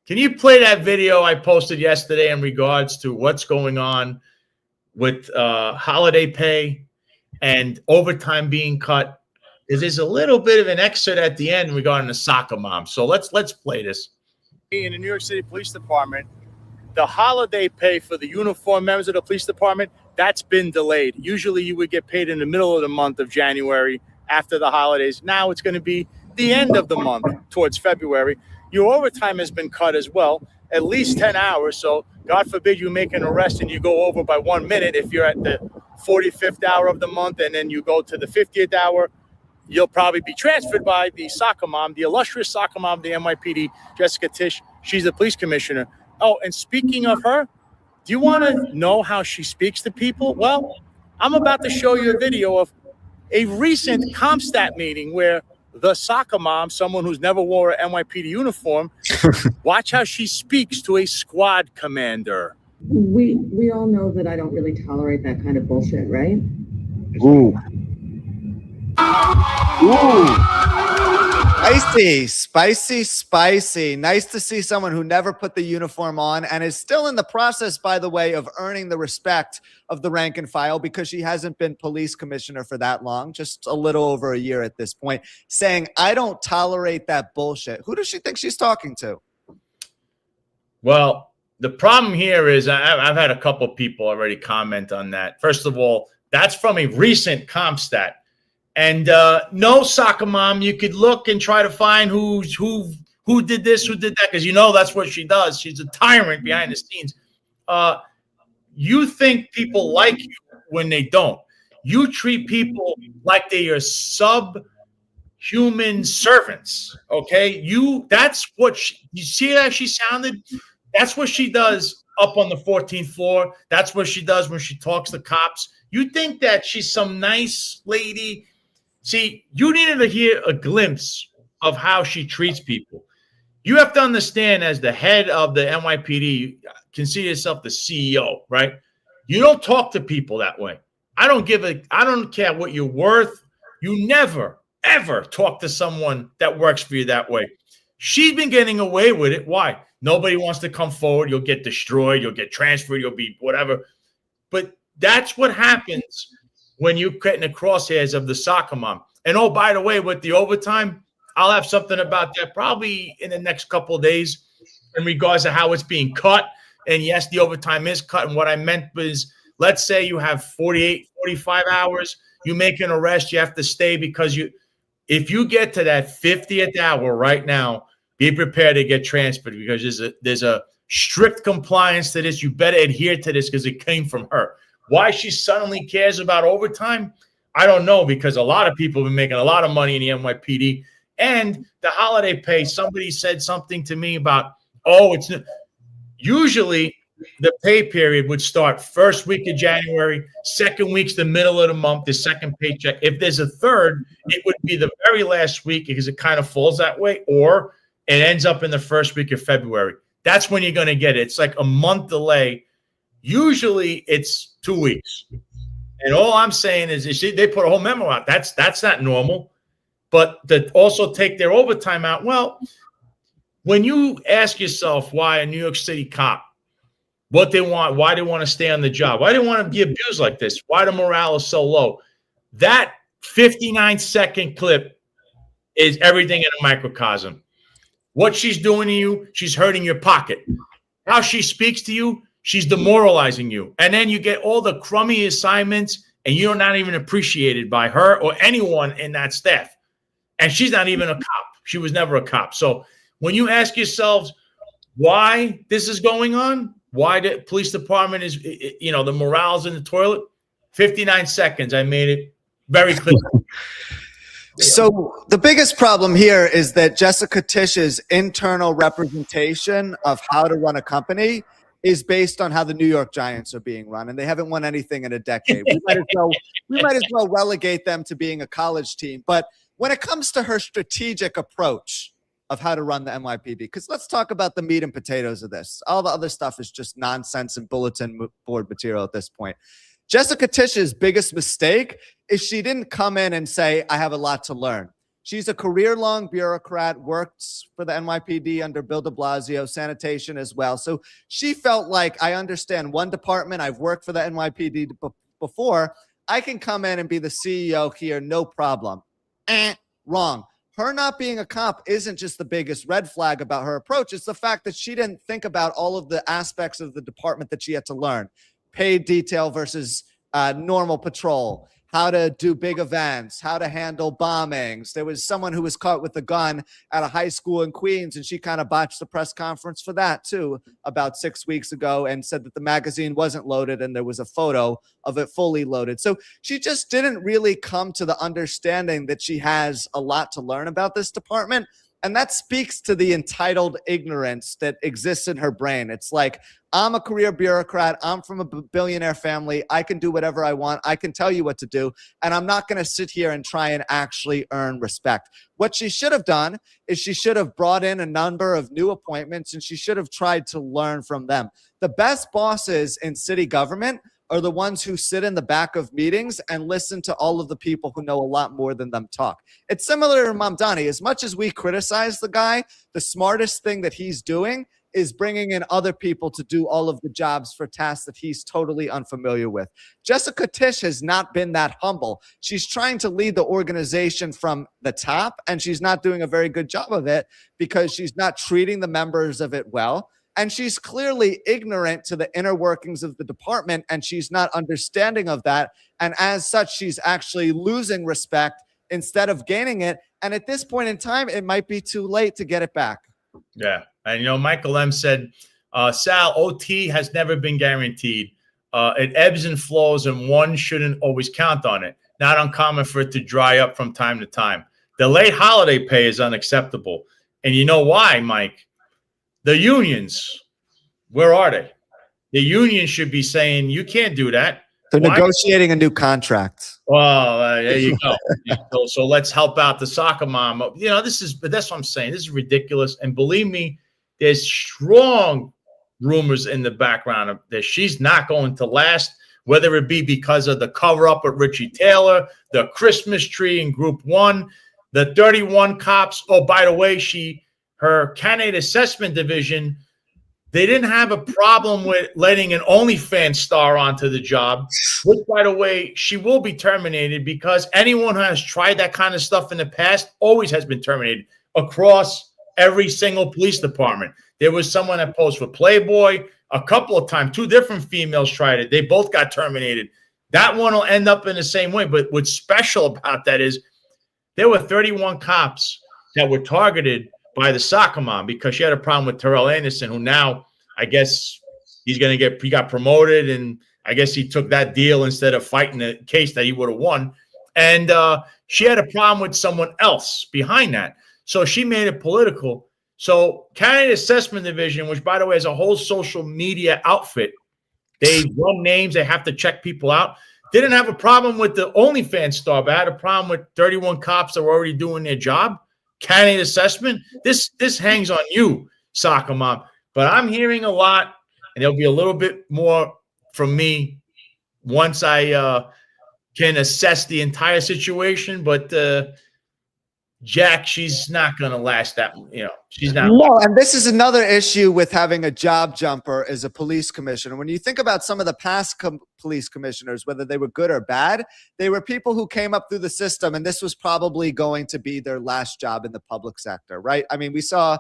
Can you play that video I posted yesterday in regards to what's going on with holiday pay and overtime being cut? Because there's a little bit of an excerpt at the end regarding the soccer mom. So let's play this. In the New York City Police Department, the holiday pay for the uniformed members of the police department, that's been delayed. Usually you would get paid in the middle of the month of January after the holidays. Now it's going to be the end of the month towards February. Your overtime has been cut as well, at least 10 hours. So God forbid you make an arrest and you go over by 1 minute. If you're at the 45th hour of the month and then you go to the 50th hour, you'll probably be transferred by the soccer mom, the illustrious soccer mom of the NYPD, Jessica Tisch. She's the police commissioner. Oh, and speaking of her, do you want to know how she speaks to people? Well, I'm about to show you a video of a recent CompStat meeting where the soccer mom, someone who's never wore an NYPD uniform, watch how she speaks to a squad commander. We all know that I don't really tolerate that kind of bullshit, right? Ooh. Ooh. Spicy. Nice to see someone who never put the uniform on and is still in the process, by the way, of earning the respect of the rank and file, because she hasn't been police commissioner for that long, just a little over a year at this point, saying, I don't tolerate that bullshit. Who does she think she's talking to? Well, the problem here is I've had a couple people already comment on that. First of all, that's from a recent CompStat. And no, soccer mom, you could look and try to find who did this, who did that, because you know that's what she does. She's a tyrant behind the scenes. You think people like you when they don't. You treat people like they are subhuman servants. Okay, that's what you see how she sounded. That's what she does up on the 14th floor. That's what she does when she talks to cops. You think that she's some nice lady. See, you needed to hear a glimpse of how she treats people. You have to understand, as the head of the NYPD, consider yourself the CEO, right? You don't talk to people that way. I don't care what you're worth. You never, ever talk to someone that works for you that way. She's been getting away with it. Why? Nobody wants to come forward. You'll get destroyed. You'll get transferred. You'll be whatever. But that's what happens when you get in the crosshairs of the soccer mom. And oh, by the way, with the overtime, I'll have something about that probably in the next couple of days in regards to how it's being cut. And yes, the overtime is cut. And what I meant was, let's say you have 48, 45 hours, you make an arrest, you have to stay because if you get to that 50th hour right now, be prepared to get transferred, because there's a strict compliance to this. You better adhere to this because it came from her. Why she suddenly cares about overtime, I don't know, because a lot of people have been making a lot of money in the NYPD. And the holiday pay, somebody said something to me about, it's usually the pay period would start first week of January, second week's the middle of the month, the second paycheck. If there's a third, it would be the very last week because it kind of falls that way, or it ends up in the first week of February. That's when you're going to get it. It's like a month delay. Usually it's 2 weeks. And all I'm saying is they put a whole memo out. That's not normal. But to also take their overtime out, well, when you ask yourself why a New York City cop, what they want, why they want to stay on the job, why they want to be abused like this, why the morale is so low, that 59-second clip is everything in a microcosm. What she's doing to you, she's hurting your pocket. How she speaks to you, she's demoralizing you. And then you get all the crummy assignments and you're not even appreciated by her or anyone in that staff. And she's not even a cop. She was never a cop. So when you ask yourselves why this is going on, why the police department is, the morale's in the toilet, 59 seconds, I made it very clear. So the biggest problem here is that Jessica Tisch's internal representation of how to run a company is based on how the New York Giants are being run, and they haven't won anything in a decade. We might as well relegate them to being a college team. But when it comes to her strategic approach of how to run the NYPD, because let's talk about the meat and potatoes of this. All the other stuff is just nonsense and bulletin board material at this point. Jessica Tisch's biggest mistake is she didn't come in and say, I have a lot to learn. She's a career-long bureaucrat, worked for the NYPD under Bill de Blasio, sanitation as well. So she felt like, I understand one department. I've worked for the NYPD before. I can come in and be the CEO here, no problem. Wrong. Her not being a cop isn't just the biggest red flag about her approach. It's the fact that she didn't think about all of the aspects of the department that she had to learn. Paid detail versus normal patrol, how to do big events, how to handle bombings. There was someone who was caught with a gun at a high school in Queens, and she kind of botched the press conference for that too about 6 weeks ago and said that the magazine wasn't loaded and there was a photo of it fully loaded. So she just didn't really come to the understanding that she has a lot to learn about this department. And that speaks to the entitled ignorance that exists in her brain. It's like, I'm a career bureaucrat. I'm from a billionaire family. I can do whatever I want. I can tell you what to do. And I'm not going to sit here and try and actually earn respect. What she should have done is she should have brought in a number of new appointments, and she should have tried to learn from them. The best bosses in city government are the ones who sit in the back of meetings and listen to all of the people who know a lot more than them talk. It's similar to Mamdani. As much as we criticize the guy, the smartest thing that he's doing is bringing in other people to do all of the jobs for tasks that he's totally unfamiliar with. Jessica Tisch has not been that humble. She's trying to lead the organization from the top, and she's not doing a very good job of it because she's not treating the members of it well. And she's clearly ignorant to the inner workings of the department, and she's not understanding of that. And as such, she's actually losing respect instead of gaining it. And at this point in time, it might be too late to get it back. Yeah. And, Michael M. said, Sal, OT has never been guaranteed. It ebbs and flows, and one shouldn't always count on it. Not uncommon for it to dry up from time to time. The late holiday pay is unacceptable. And you know why, Mike? The unions, where are they? The unions should be saying, you can't do that. They're negotiating a new contract. Well, there you go. So let's help out the soccer mom. That's what I'm saying. This is ridiculous. And believe me, there's strong rumors in the background that she's not going to last, whether it be because of the cover up with Richie Taylor, the Christmas tree in Group 1, the 31 cops. Oh, by the way, her candidate assessment division, they didn't have a problem with letting an OnlyFans star onto the job, which, by the way, she will be terminated because anyone who has tried that kind of stuff in the past always has been terminated across every single police department. There was someone that posed for Playboy a couple of times. 2 different females tried it. They both got terminated. That one will end up in the same way. But what's special about that is there were 31 cops that were targeted by the soccer mom because she had a problem with Terrell Anderson, who now, I guess, he got promoted, and I guess he took that deal instead of fighting the case that he would have won. And she had a problem with someone else behind that. So she made it political. So candidate assessment division, which, by the way, is a whole social media outfit, they run names, they have to check people out. Didn't have a problem with the OnlyFans star, but had a problem with 31 cops that were already doing their job. Candidate assessment, this hangs on you, soccer mom. But I'm hearing a lot, and there'll be a little bit more from me once I can assess the entire situation. But Jack, she's not going to last that, she's not. No, and this is another issue with having a job jumper as a police commissioner. When you think about some of the past police commissioners, whether they were good or bad, they were people who came up through the system, and this was probably going to be their last job in the public sector, right? I mean, we saw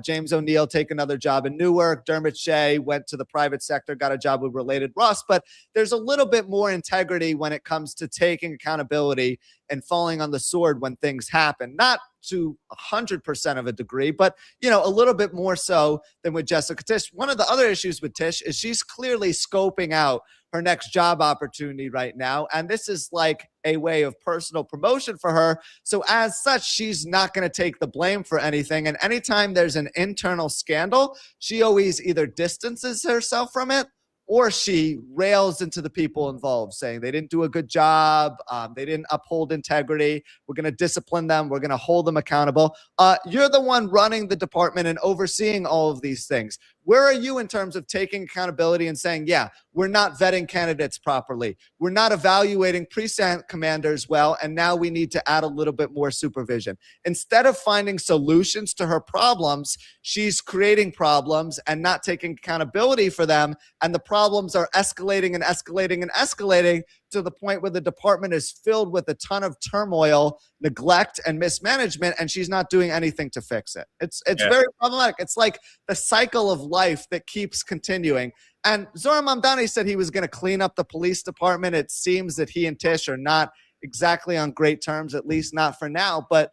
James O'Neill take another job in Newark. Dermot Shea went to the private sector, got a job with Related Rust, but there's a little bit more integrity when it comes to taking accountability and falling on the sword when things happen. Not to 100% of a degree, but, a little bit more so than with Jessica Tisch. One of the other issues with Tisch is she's clearly scoping out her next job opportunity right now. And this is like a way of personal promotion for her. So as such, she's not going to take the blame for anything. And anytime there's an internal scandal, she always either distances herself from it, or she rails into the people involved, saying they didn't do a good job, they didn't uphold integrity, we're going to discipline them, we're going to hold them accountable. You're the one running the department and overseeing all of these things. Where are you in terms of taking accountability and saying, yeah, we're not vetting candidates properly. We're not evaluating precinct commanders well, and now we need to add a little bit more supervision. Instead of finding solutions to her problems, she's creating problems and not taking accountability for them, and the problems are escalating and escalating and escalating to the point where the department is filled with a ton of turmoil, neglect, and mismanagement, and she's not doing anything to fix it. It's very problematic. It's like the cycle of life that keeps continuing. And Zohran Mamdani said he was going to clean up the police department. It seems that he and Tish are not exactly on great terms, at least not for now. But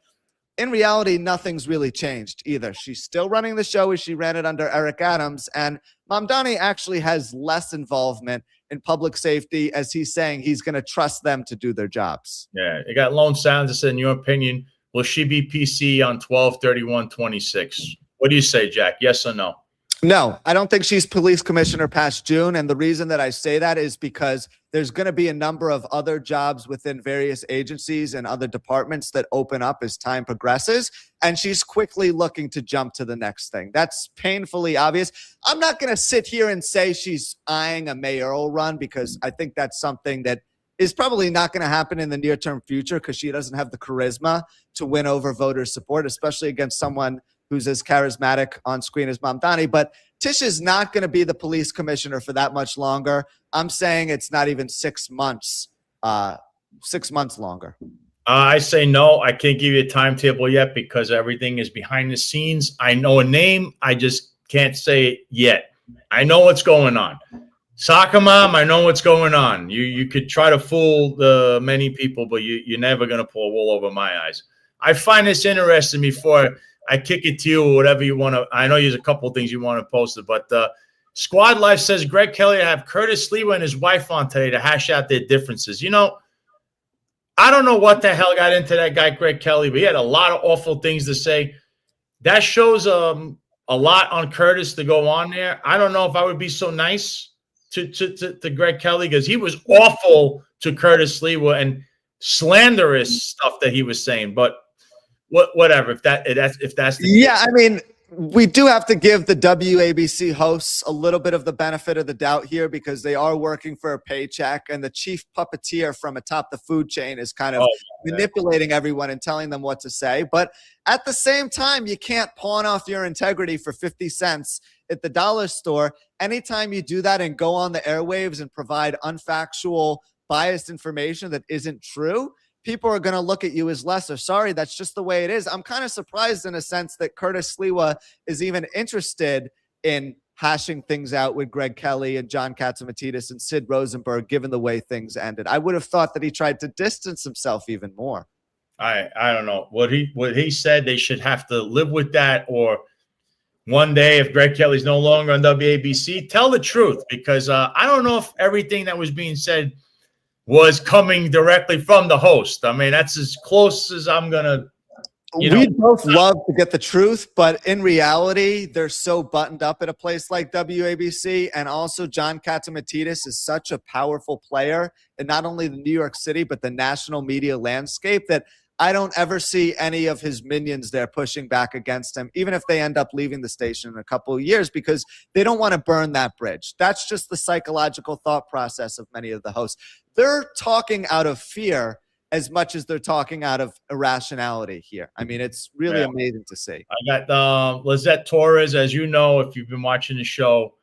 in reality, nothing's really changed either. She's still running the show as she ran it under Eric Adams. And Mamdani actually has less involvement in public safety, as he's saying he's going to trust them to do their jobs. Yeah, it got Lone Sounds that said, in your opinion, will she be PC on 12/31/26? What do you say, Jack? Yes or no? No, I don't think she's police commissioner past June. And the reason that I say that is because there's going to be a number of other jobs within various agencies and other departments that open up as time progresses. And she's quickly looking to jump to the next thing. That's painfully obvious. I'm not going to sit here and say she's eyeing a mayoral run, because I think that's something that is probably not going to happen in the near-term future, because she doesn't have the charisma to win over voter support, especially against someone who's as charismatic on screen as Mamdani. But Tish is not going to be the police commissioner for that much longer. I'm saying it's not even 6 months, 6 months longer. I say no. I can't give you a timetable yet because everything is behind the scenes. I know a name. I just can't say it yet. I know what's going on. Soccer mom, I know what's going on. You could try to fool the many people, but you're never going to pull wool over my eyes. I find this interesting before I kick it to you or whatever you want to. I know there's a couple of things you want to post it, but Squad Life says Greg Kelly to have Curtis Lewa and his wife on today to hash out their differences. You know, I don't know what the hell got into that guy, Greg Kelly, but he had a lot of awful things to say. That shows a lot on Curtis to go on there. I don't know if I would be so nice to Greg Kelly, because he was awful to Curtis Lewa and slanderous stuff that he was saying. But whatever. If that's the case. I mean, we do have to give the WABC hosts a little bit of the benefit of the doubt here, because they are working for a paycheck, and the chief puppeteer from atop the food chain is kind of manipulating everyone and telling them what to say. But at the same time, you can't pawn off your integrity for 50 cents at the dollar store. Anytime you do that and go on the airwaves and provide unfactual, biased information that isn't true, people are going to look at you as lesser. Sorry, that's just the way it is. I'm kind of surprised in a sense that Curtis Lewa is even interested in hashing things out with Greg Kelly and John Katzimatidis and Sid Rosenberg, given the way things ended. I would have thought that he tried to distance himself even more. I don't know. What he said, they should have to live with that, or one day if Greg Kelly's no longer on WABC, tell the truth, because I don't know if everything that was being said was coming directly from the host. I mean, that's as close as I'm going to, We'd both love to get the truth, but in reality, they're so buttoned up at a place like WABC. And also John Katzimatidis is such a powerful player in not only the New York City, but the national media landscape, that I don't ever see any of his minions there pushing back against him, even if they end up leaving the station in a couple of years, because they don't want to burn that bridge. That's just the psychological thought process of many of the hosts. They're talking out of fear as much as they're talking out of irrationality here. I mean, it's really amazing to see. I got Lizette Torres, as you know, if you've been watching the show,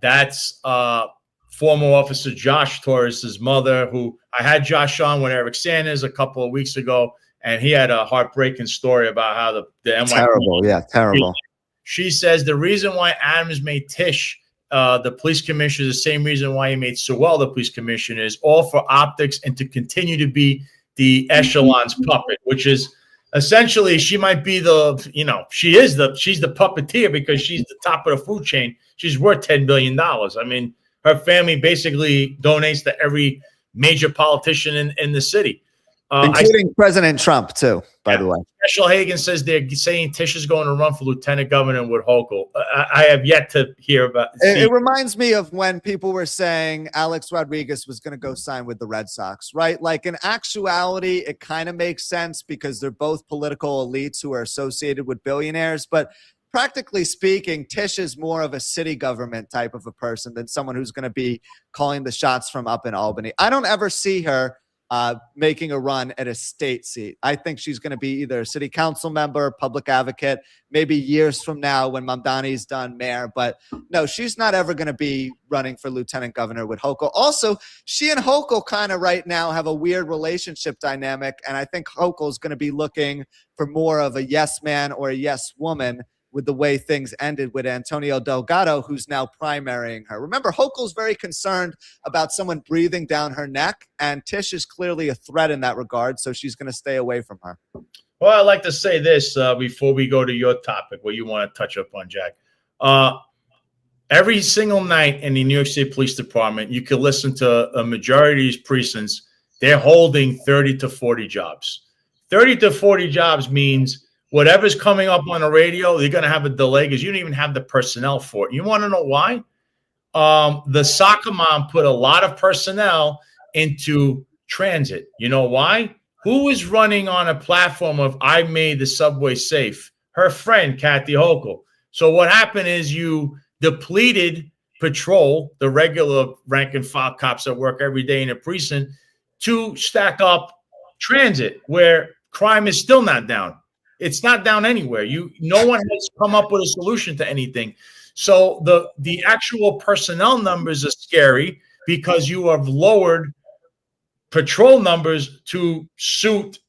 that's former officer Josh Torres's mother, who I had Josh on with Eric Sanders a couple of weeks ago, and he had a heartbreaking story about how the NYPD. Terrible. She says the reason why Adams made Tish the police commissioner is the same reason why he made Sewell the police commissioner, is all for optics and to continue to be the echelon's puppet, which is essentially she might be she's the puppeteer because she's the top of the food chain. She's worth $10 billion. I mean, her family basically donates to every major politician in the city. Including President Trump, too, by the way. Special Hagen says they're saying Tish is going to run for lieutenant governor in Wood Hochul. I have yet to hear about it. It reminds me of when people were saying Alex Rodriguez was going to go sign with the Red Sox, right? Like, in actuality, it kind of makes sense because they're both political elites who are associated with billionaires. But practically speaking, Tish is more of a city government type of a person than someone who's going to be calling the shots from up in Albany. I don't ever see her making a run at a state seat. I think she's going to be either a city council member, public advocate, maybe years from now when Mamdani's done mayor. But no, she's not ever going to be running for lieutenant governor with Hochul. Also, she and Hochul kind of right now have a weird relationship dynamic. And I think Hochul is going to be looking for more of a yes man or a yes woman with the way things ended with Antonio Delgado, who's now primarying her. Remember, Hochul's very concerned about someone breathing down her neck, and Tish is clearly a threat in that regard, so she's going to stay away from her. Well, I'd like to say this before we go to your topic, what you want to touch up on, Jack. Every single night in the New York City Police Department, you can listen to a majority of these precincts. They're holding 30 to 40 jobs. 30 to 40 jobs means whatever's coming up on the radio, they're going to have a delay because you don't even have the personnel for it. You want to know why? The soccer mom put a lot of personnel into transit. You know why? Who is running on a platform of I made the subway safe? Her friend, Kathy Hochul. So what happened is you depleted patrol, the regular rank and file cops that work every day in a precinct, to stack up transit, where crime is still not down. It's not down anywhere. No one has come up with a solution to anything. So the actual personnel numbers are scary because you have lowered patrol numbers to suit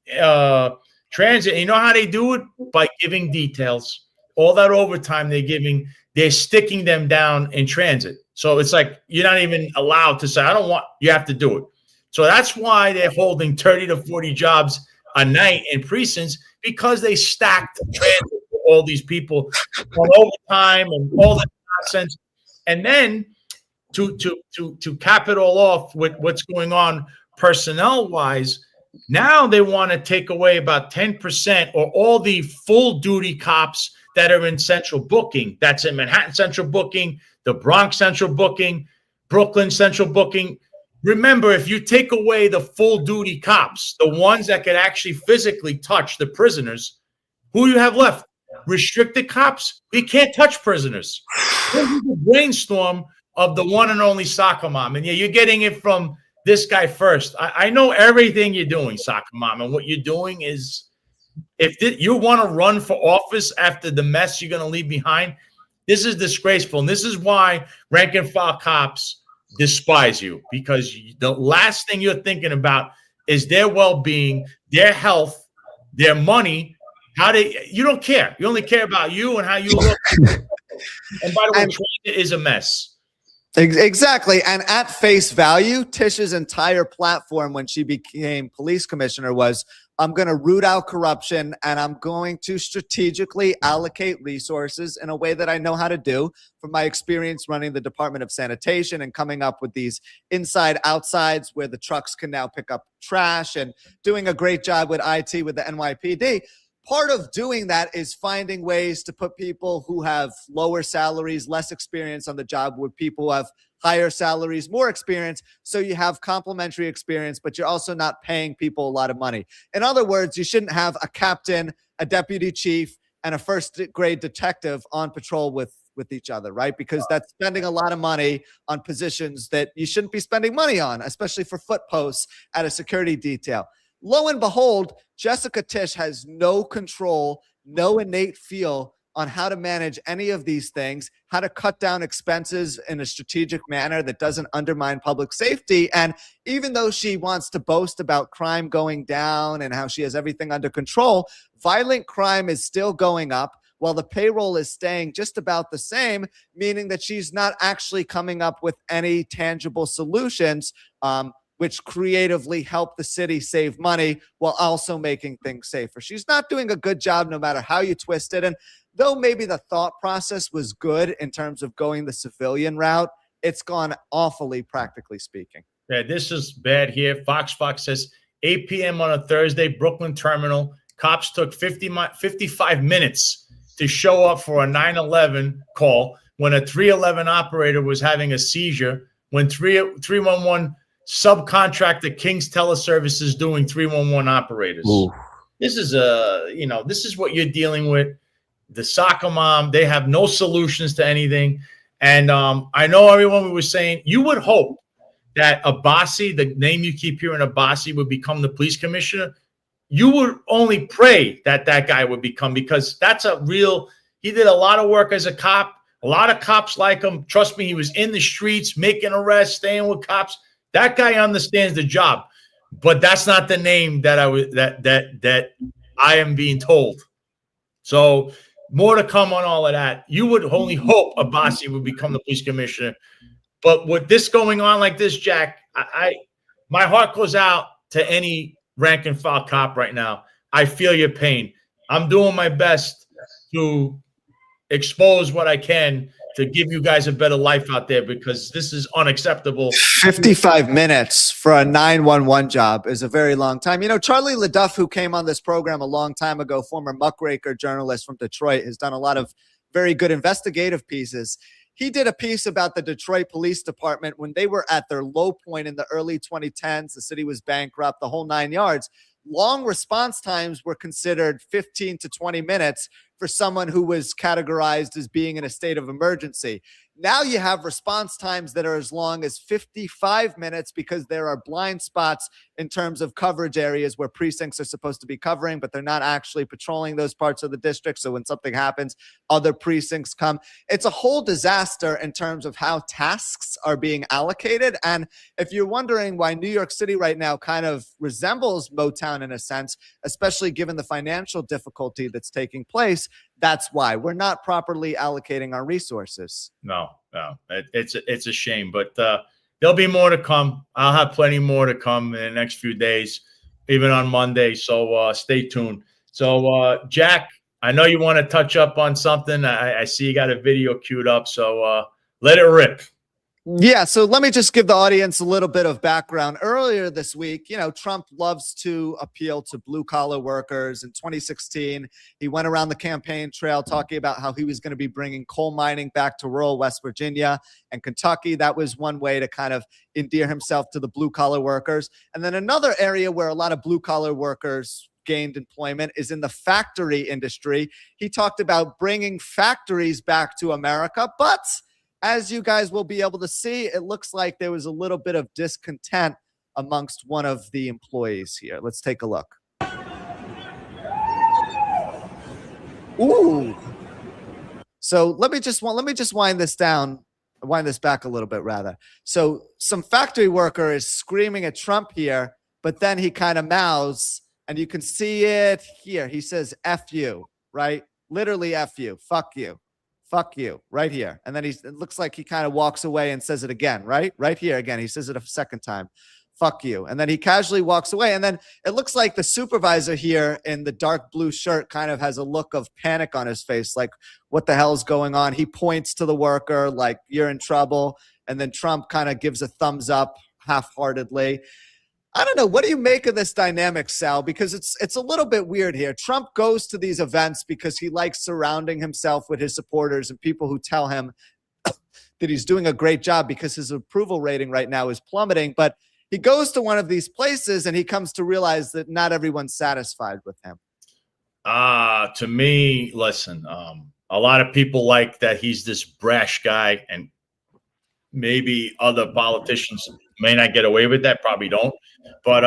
transit. And you know how they do it? By giving details. All that overtime they're sticking them down in transit. So it's like you're not even allowed to say, I don't want, you have to do it. So that's why they're holding 30 to 40 jobs a night in precincts, because they stacked transit with all these people on overtime and all that nonsense. And then to cap it all off with what's going on personnel wise, now they want to take away about 10% or all the full duty cops that are in central booking. That's in Manhattan central booking, the Bronx central booking, Brooklyn central booking. Remember, if you take away the full duty cops, the ones that could actually physically touch the prisoners, who do you have left? Restricted cops. We can't touch prisoners. This is a brainstorm of the one and only soccer mom. And yeah, you're getting it from this guy first. I know everything you're doing, soccer mom. And what you're doing is, if you want to run for office after the mess you're going to leave behind, this is disgraceful. And this is why rank and file cops despise you, because the last thing you're thinking about is their well-being, their health, their money. You don't care. You only care about you and how you look. And by the way, transit is a mess. Exactly. And at face value, Tish's entire platform when she became police commissioner was, I'm going to root out corruption and I'm going to strategically allocate resources in a way that I know how to do from my experience running the Department of Sanitation and coming up with these inside outsides where the trucks can now pick up trash, and doing a great job with IT with the NYPD. Part of doing that is finding ways to put people who have lower salaries, less experience on the job with people who have higher salaries, more experience. So you have complementary experience, but you're also not paying people a lot of money. In other words, you shouldn't have a captain, a deputy chief, and a first grade detective on patrol with each other, right? Because that's spending a lot of money on positions that you shouldn't be spending money on, especially for foot posts at a security detail. Lo and behold, Jessica Tisch has no control, no innate feel on how to manage any of these things, how to cut down expenses in a strategic manner that doesn't undermine public safety. And even though she wants to boast about crime going down and how she has everything under control, violent crime is still going up while the payroll is staying just about the same, meaning that she's not actually coming up with any tangible solutions, which creatively help the city save money while also making things safer. She's not doing a good job no matter how you twist it. And though maybe the thought process was good in terms of going the civilian route, it's gone awfully, practically speaking. Yeah, this is bad here. Fox says 8 p.m. on a Thursday, Brooklyn Terminal. Cops took 55 minutes to show up for a 911 call when a 311 operator was having a seizure, when 311 subcontractor King's Teleservices doing 311 operators. Ooh. This is this is what you're dealing with. the soccer mom. They have no solutions to anything. And I know everyone was saying, you would hope that Abbasi, the name you keep hearing, Abbasi, would become the police commissioner. You would only pray that that guy would become, because that's he did a lot of work as a cop. A lot of cops like him. Trust me, he was in the streets, making arrests, staying with cops. That guy understands the job. But that's not the name that I am being told. So more to come on all of that. You would only hope Abbasi would become the police commissioner. But with this going on like this, Jack, my heart goes out to any rank and file cop right now. I feel your pain. I'm doing my best to expose what I can to give you guys a better life out there, because this is unacceptable. 55 minutes for a 911 job is a very long time. You know, Charlie LaDuff, who came on this program a long time ago, former muckraker journalist from Detroit, has done a lot of very good investigative pieces. He did a piece about the Detroit Police Department when they were at their low point in the early 2010s. The city was bankrupt, the whole 9 yards. Long response times were considered 15 to 20 minutes for someone who was categorized as being in a state of emergency. Now you have response times that are as long as 55 minutes because there are blind spots in terms of coverage areas where precincts are supposed to be covering, but they're not actually patrolling those parts of the district. So when something happens, other precincts come. It's a whole disaster in terms of how tasks are being allocated. And if you're wondering why New York City right now kind of resembles Motown in a sense, especially given the financial difficulty that's taking place, that's why we're not properly allocating our resources. No, it's a shame, but there'll be more to come. I'll have plenty more to come in the next few days, even on Monday. So stay tuned. So Jack, I know you want to touch up on something. I see you got a video queued up. So let it rip. Yeah, so let me just give the audience a little bit of background. Earlier this week, you know, Trump loves to appeal to blue-collar workers. In 2016, he went around the campaign trail talking about how he was going to be bringing coal mining back to rural West Virginia and Kentucky. That was one way to kind of endear himself to the blue-collar workers. And then another area where a lot of blue-collar workers gained employment is in the factory industry. He talked about bringing factories back to America, but as you guys will be able to see, it looks like there was a little bit of discontent amongst one of the employees here. Let's take a look. Ooh. So let me just wind this back a little bit rather. So some factory worker is screaming at Trump here, but then he kind of mouths, and you can see it here. He says, F you, right? Literally F you, fuck you. Fuck you, right here. And then it looks like he kind of walks away and says it again, right? Right here again. He says it a second time. Fuck you. And then he casually walks away. And then it looks like the supervisor here in the dark blue shirt kind of has a look of panic on his face. Like, what the hell is going on? He points to the worker like, you're in trouble. And then Trump kind of gives a thumbs up half-heartedly. I don't know. What do you make of this dynamic, Sal? Because it's a little bit weird here. Trump goes to these events because he likes surrounding himself with his supporters and people who tell him that he's doing a great job, because his approval rating right now is plummeting. But he goes to one of these places and he comes to realize that not everyone's satisfied with him. To me, listen, a lot of people like that he's this brash guy, and maybe other politicians may not get away with that, probably don't. But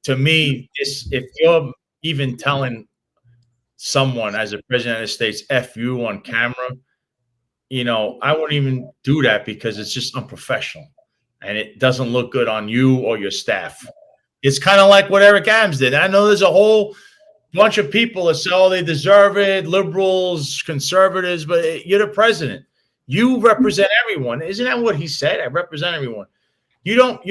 to me, if you're even telling someone as a president of the States, F you on camera, you know, I wouldn't even do that, because it's just unprofessional and it doesn't look good on you or your staff. It's kind of like what Eric Adams did. I know there's a whole bunch of people that say, oh, they deserve it, liberals, conservatives, but you're the president. You represent everyone. Isn't that what he said? I represent everyone. You don't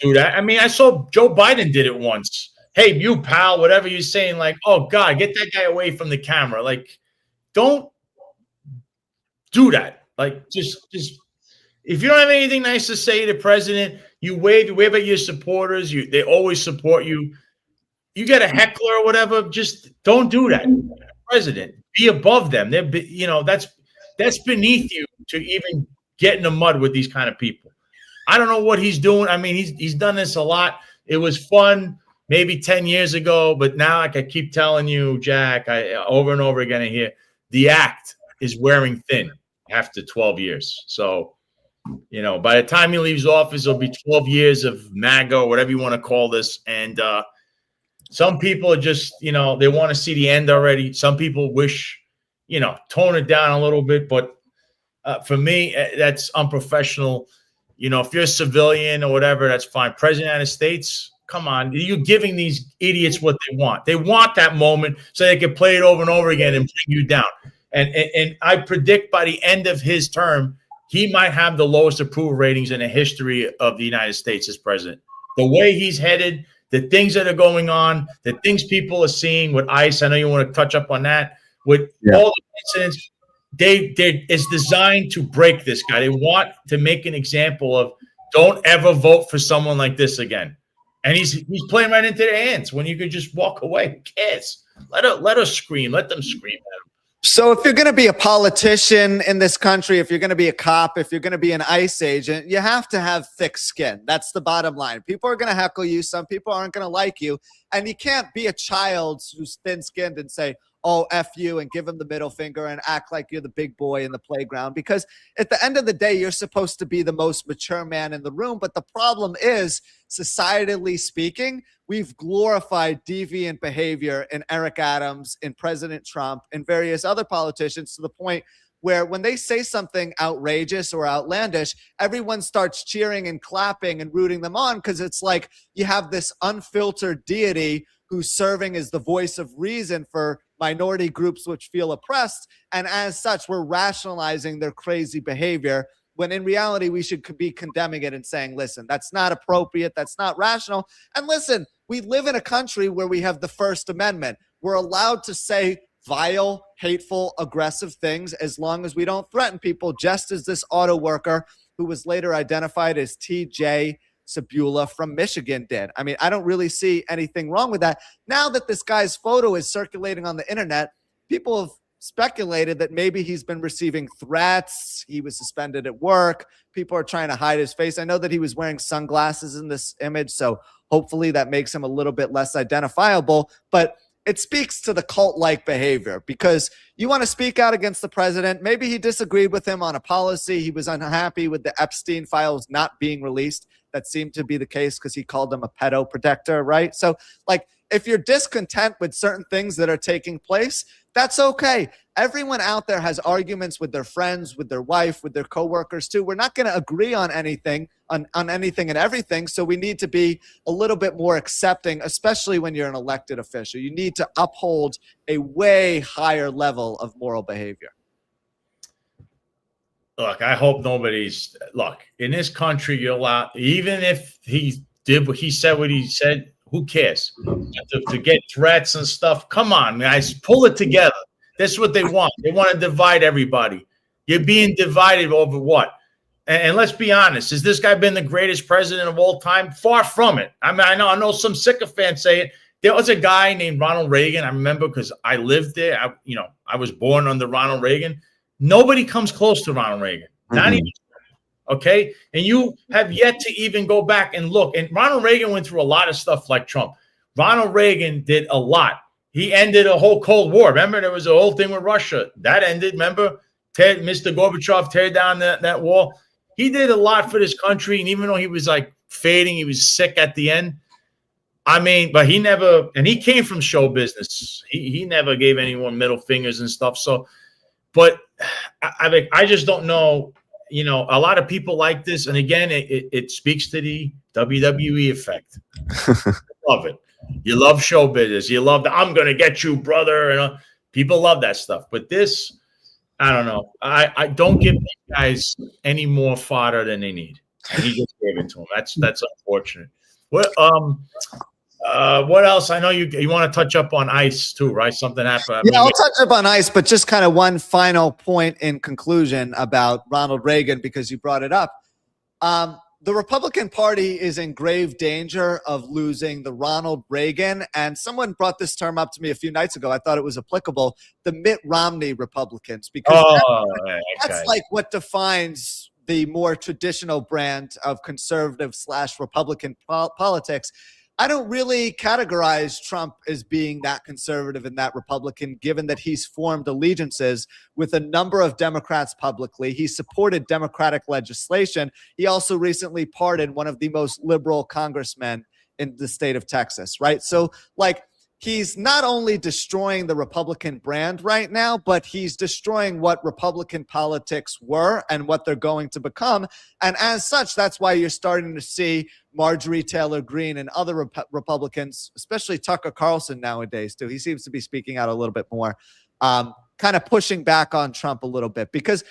do that. I mean, I saw Joe Biden did it once. Hey, you pal, whatever you're saying, like, oh God, get that guy away from the camera. Like, don't do that. Like, just if you don't have anything nice to say to the president, you wave at your supporters. They always support you. You get a heckler or whatever, just don't do that. President, be above them. You know, that's beneath you to even get in the mud with these kind of people. I don't know what he's doing. I mean, he's done this a lot. It was fun maybe 10 years ago, but now, like I keep telling you, Jack, over and over again, I hear the act is wearing thin after 12 years. So, you know, by the time he leaves office, it'll be 12 years of MAGA, whatever you want to call this. And some people are just, you know, they want to see the end already. Some people wish, you know, tone it down a little bit. But for me, that's unprofessional. You know, if you're a civilian or whatever, that's fine. President of the United States, come on. You're giving these idiots what they want. They want that moment so they can play it over and over again and bring you down. And I predict by the end of his term, he might have the lowest approval ratings in the history of the United States as president. The way he's headed, the things that are going on, the things people are seeing with ICE. I know you want to touch up on that. With all the incidents, it's designed to break this guy. They want to make an example of don't ever vote for someone like this again. And he's playing right into their hands when you could just walk away. Who cares? Let us scream. Let them scream at him. So if you're going to be a politician in this country, if you're going to be a cop, if you're going to be an ICE agent, you have to have thick skin. That's the bottom line. People are going to heckle you. Some people aren't going to like you. And you can't be a child who's thin-skinned and say, oh, F you, and give him the middle finger and act like you're the big boy in the playground. Because at the end of the day, you're supposed to be the most mature man in the room. But the problem is, societally speaking, we've glorified deviant behavior in Eric Adams, in President Trump, and various other politicians to the point where when they say something outrageous or outlandish, everyone starts cheering and clapping and rooting them on because it's like you have this unfiltered deity who's serving as the voice of reason for minority groups which feel oppressed. And as such, we're rationalizing their crazy behavior when in reality, we should be condemning it and saying, listen, that's not appropriate. That's not rational. And listen, we live in a country where we have the First Amendment. We're allowed to say vile, hateful, aggressive things as long as we don't threaten people, just as this auto worker who was later identified as TJ Sabula from Michigan did. I mean, I don't really see anything wrong with that. Now that this guy's photo is circulating on the internet, people have speculated that maybe he's been receiving threats. He was suspended at work. People are trying to hide his face. I know that he was wearing sunglasses in this image, so hopefully that makes him a little bit less identifiable. But it speaks to the cult-like behavior because you want to speak out against the president. Maybe he disagreed with him on a policy. He was unhappy with the Epstein files not being released. That seemed to be the case because he called him a pedo protector, right? So, like, if you're discontent with certain things that are taking place, that's okay. Everyone out there has arguments with their friends, with their wife, with their coworkers too. We're not going to agree on anything, on anything and everything. So we need to be a little bit more accepting, especially when you're an elected official. You need to uphold a way higher level of moral behavior. Look, I hope nobody's in this country. You're allowed, even if he did what he said, who cares? To get threats and stuff. Come on, guys, pull it together. That's what they want. They want to divide everybody. You're being divided over what? And let's be honest. Has this guy been the greatest president of all time? Far from it. I mean, I know some sycophants say it. There was a guy named Ronald Reagan. I remember because I lived there. I was born under Ronald Reagan. Nobody comes close to Ronald Reagan. Not even. Okay. And you have yet to even go back and look. And Ronald Reagan went through a lot of stuff like Trump. Ronald Reagan did a lot. He ended a whole Cold War. Remember, there was a whole thing with Russia. That ended. Remember, Mr. Gorbachev tear down that wall. He did a lot for this country. And even though he was like fading, he was sick at the end. I mean, but he never, and he came from show business. He never gave anyone middle fingers and stuff. So, but I just don't know. You know, a lot of people like this. And again, it speaks to the WWE effect. Love it. You love show business. You love the I'm going to get you, brother. And people love that stuff. But this, I don't know. I don't give these guys any more fodder than they need. And he just gave it to them. That's unfortunate. What else? I know you want to touch up on ICE too, right? Something happened. Yeah, I'll touch up on ICE, but just kind of one final point in conclusion about Ronald Reagan, because you brought it up. The Republican Party is in grave danger of losing the Ronald Reagan, and someone brought this term up to me a few nights ago. I thought it was applicable. The Mitt Romney Republicans, because that's like what defines the more traditional brand of conservative / Republican politics. I don't really categorize Trump as being that conservative and that Republican, given that he's formed allegiances with a number of Democrats publicly. He supported Democratic legislation. He also recently pardoned one of the most liberal congressmen in the state of Texas, right? So, like, he's not only destroying the Republican brand right now, but he's destroying what Republican politics were and what they're going to become. And as such, that's why you're starting to see Marjorie Taylor Greene and other Republicans, especially Tucker Carlson nowadays, too. He seems to be speaking out a little bit more, kind of pushing back on Trump a little bit, because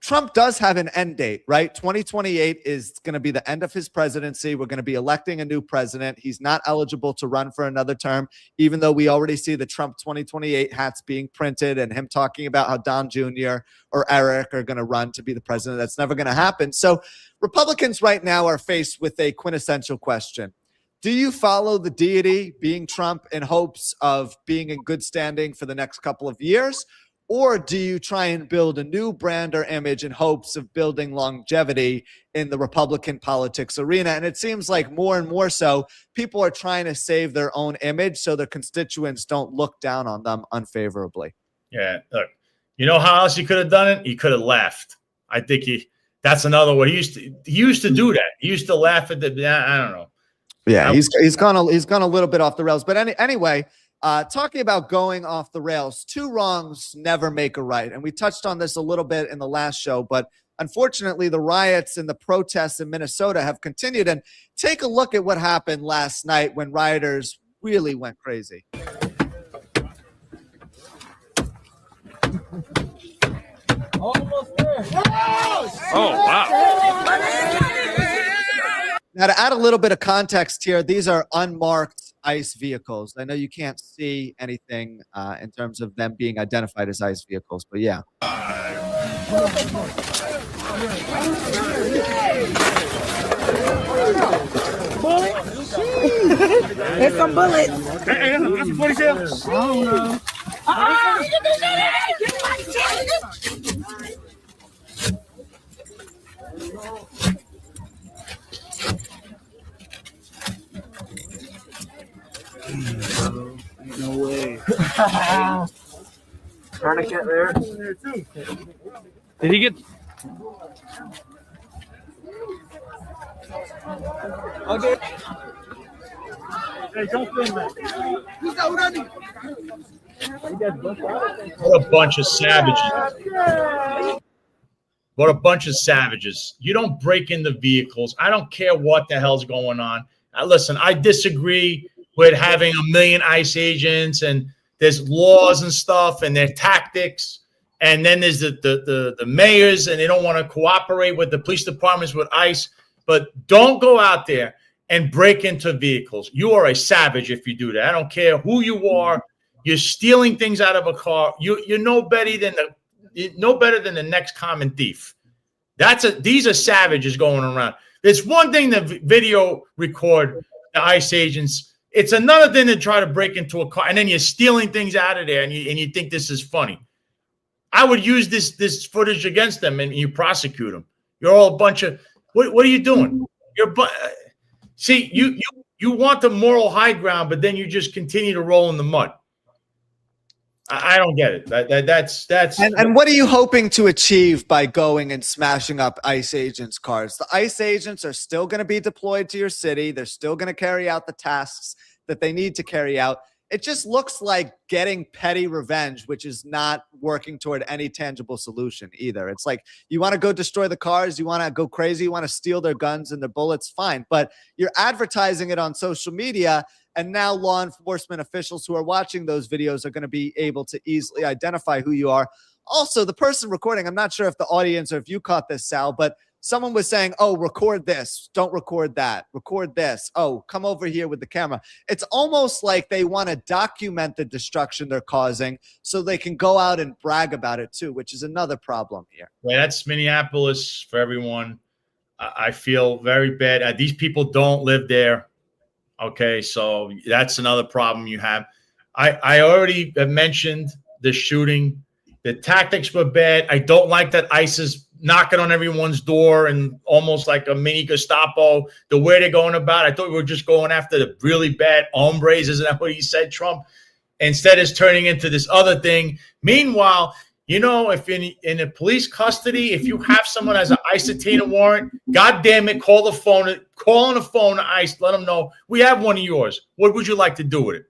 Trump does have an end date, right? 2028 is going to be the end of his presidency. We're going to be electing a new president. He's not eligible to run for another term, even though we already see the Trump 2028 hats being printed and him talking about how Don Jr. or Eric are going to run to be the president. That's never going to happen. So Republicans right now are faced with a quintessential question. Do you follow the deity, being Trump, in hopes of being in good standing for the next couple of years? Or do you try and build a new brand or image in hopes of building longevity in the Republican politics arena? And it seems like more and more so, people are trying to save their own image so their constituents don't look down on them unfavorably. Yeah, look, you know how else he could have done it? He could have laughed. I think that's another way. He used to do that. He used to laugh at the, I don't know. Yeah, he's gone a little bit off the rails. But anyway, talking about going off the rails, two wrongs never make a right. And we touched on this a little bit in the last show, but unfortunately the riots and the protests in Minnesota have continued. And take a look at what happened last night when rioters really went crazy. Almost there. Oh, wow. Now, to add a little bit of context here, these are unmarked ICE vehicles. I know you can't see anything in terms of them being identified as ICE vehicles, but yeah. There's some bullets. Hey, that's a 47. I don't know. Ain't no way. Tourniquet there. Did he get? Okay. Hey, don't film that. He's not running. What a bunch of savages. What a bunch of savages. You don't break into vehicles. I don't care what the hell's going on. Now, listen, I disagree with having a million ICE agents, and there's laws and stuff and their tactics. And then there's the mayors, and they don't want to cooperate with the police departments, with ICE. But don't go out there and break into vehicles. You are a savage if you do that. I don't care who you are. You're stealing things out of a car. You're no better than the next common thief. These are savages going around. It's one thing to video record the ICE agents. It's another thing to try to break into a car, and then you're stealing things out of there, and you think this is funny. I would use this footage against them, and you prosecute them. You're all a bunch of what are you doing? See, you want the moral high ground, but then you just continue to roll in the mud. I don't get it. That's and what are you hoping to achieve by going and smashing up ICE agents' cars? The ICE agents are still going to be deployed to your city. They're still going to carry out the tasks that they need to carry out. It just looks like getting petty revenge, which is not working toward any tangible solution either. It's like, you want to go destroy the cars, you want to go crazy, you want to steal their guns and their bullets, fine. But you're advertising it on social media, and now law enforcement officials who are watching those videos are going to be able to easily identify who you are. Also, the person recording, I'm not sure if the audience or if you caught this, Sal, but someone was saying, oh, record this, don't record that, record this, oh, come over here with the camera. It's almost like they want to document the destruction they're causing so they can go out and brag about it too, which is another problem here. Yeah, that's Minneapolis for everyone. I feel very bad. These people don't live there. Okay, so that's another problem you have. I already have mentioned the shooting. The tactics were bad. I don't like that ICE is knocking on everyone's door and almost like a mini Gestapo, the way they're going about. I thought we were just going after the really bad hombres. Isn't that what he said, Trump? Instead, it's turning into this other thing. Meanwhile, you know, if in a police custody, if you have someone as an ICE detainer warrant, God damn it, call on the phone to ICE, let them know, we have one of yours. What would you like to do with it?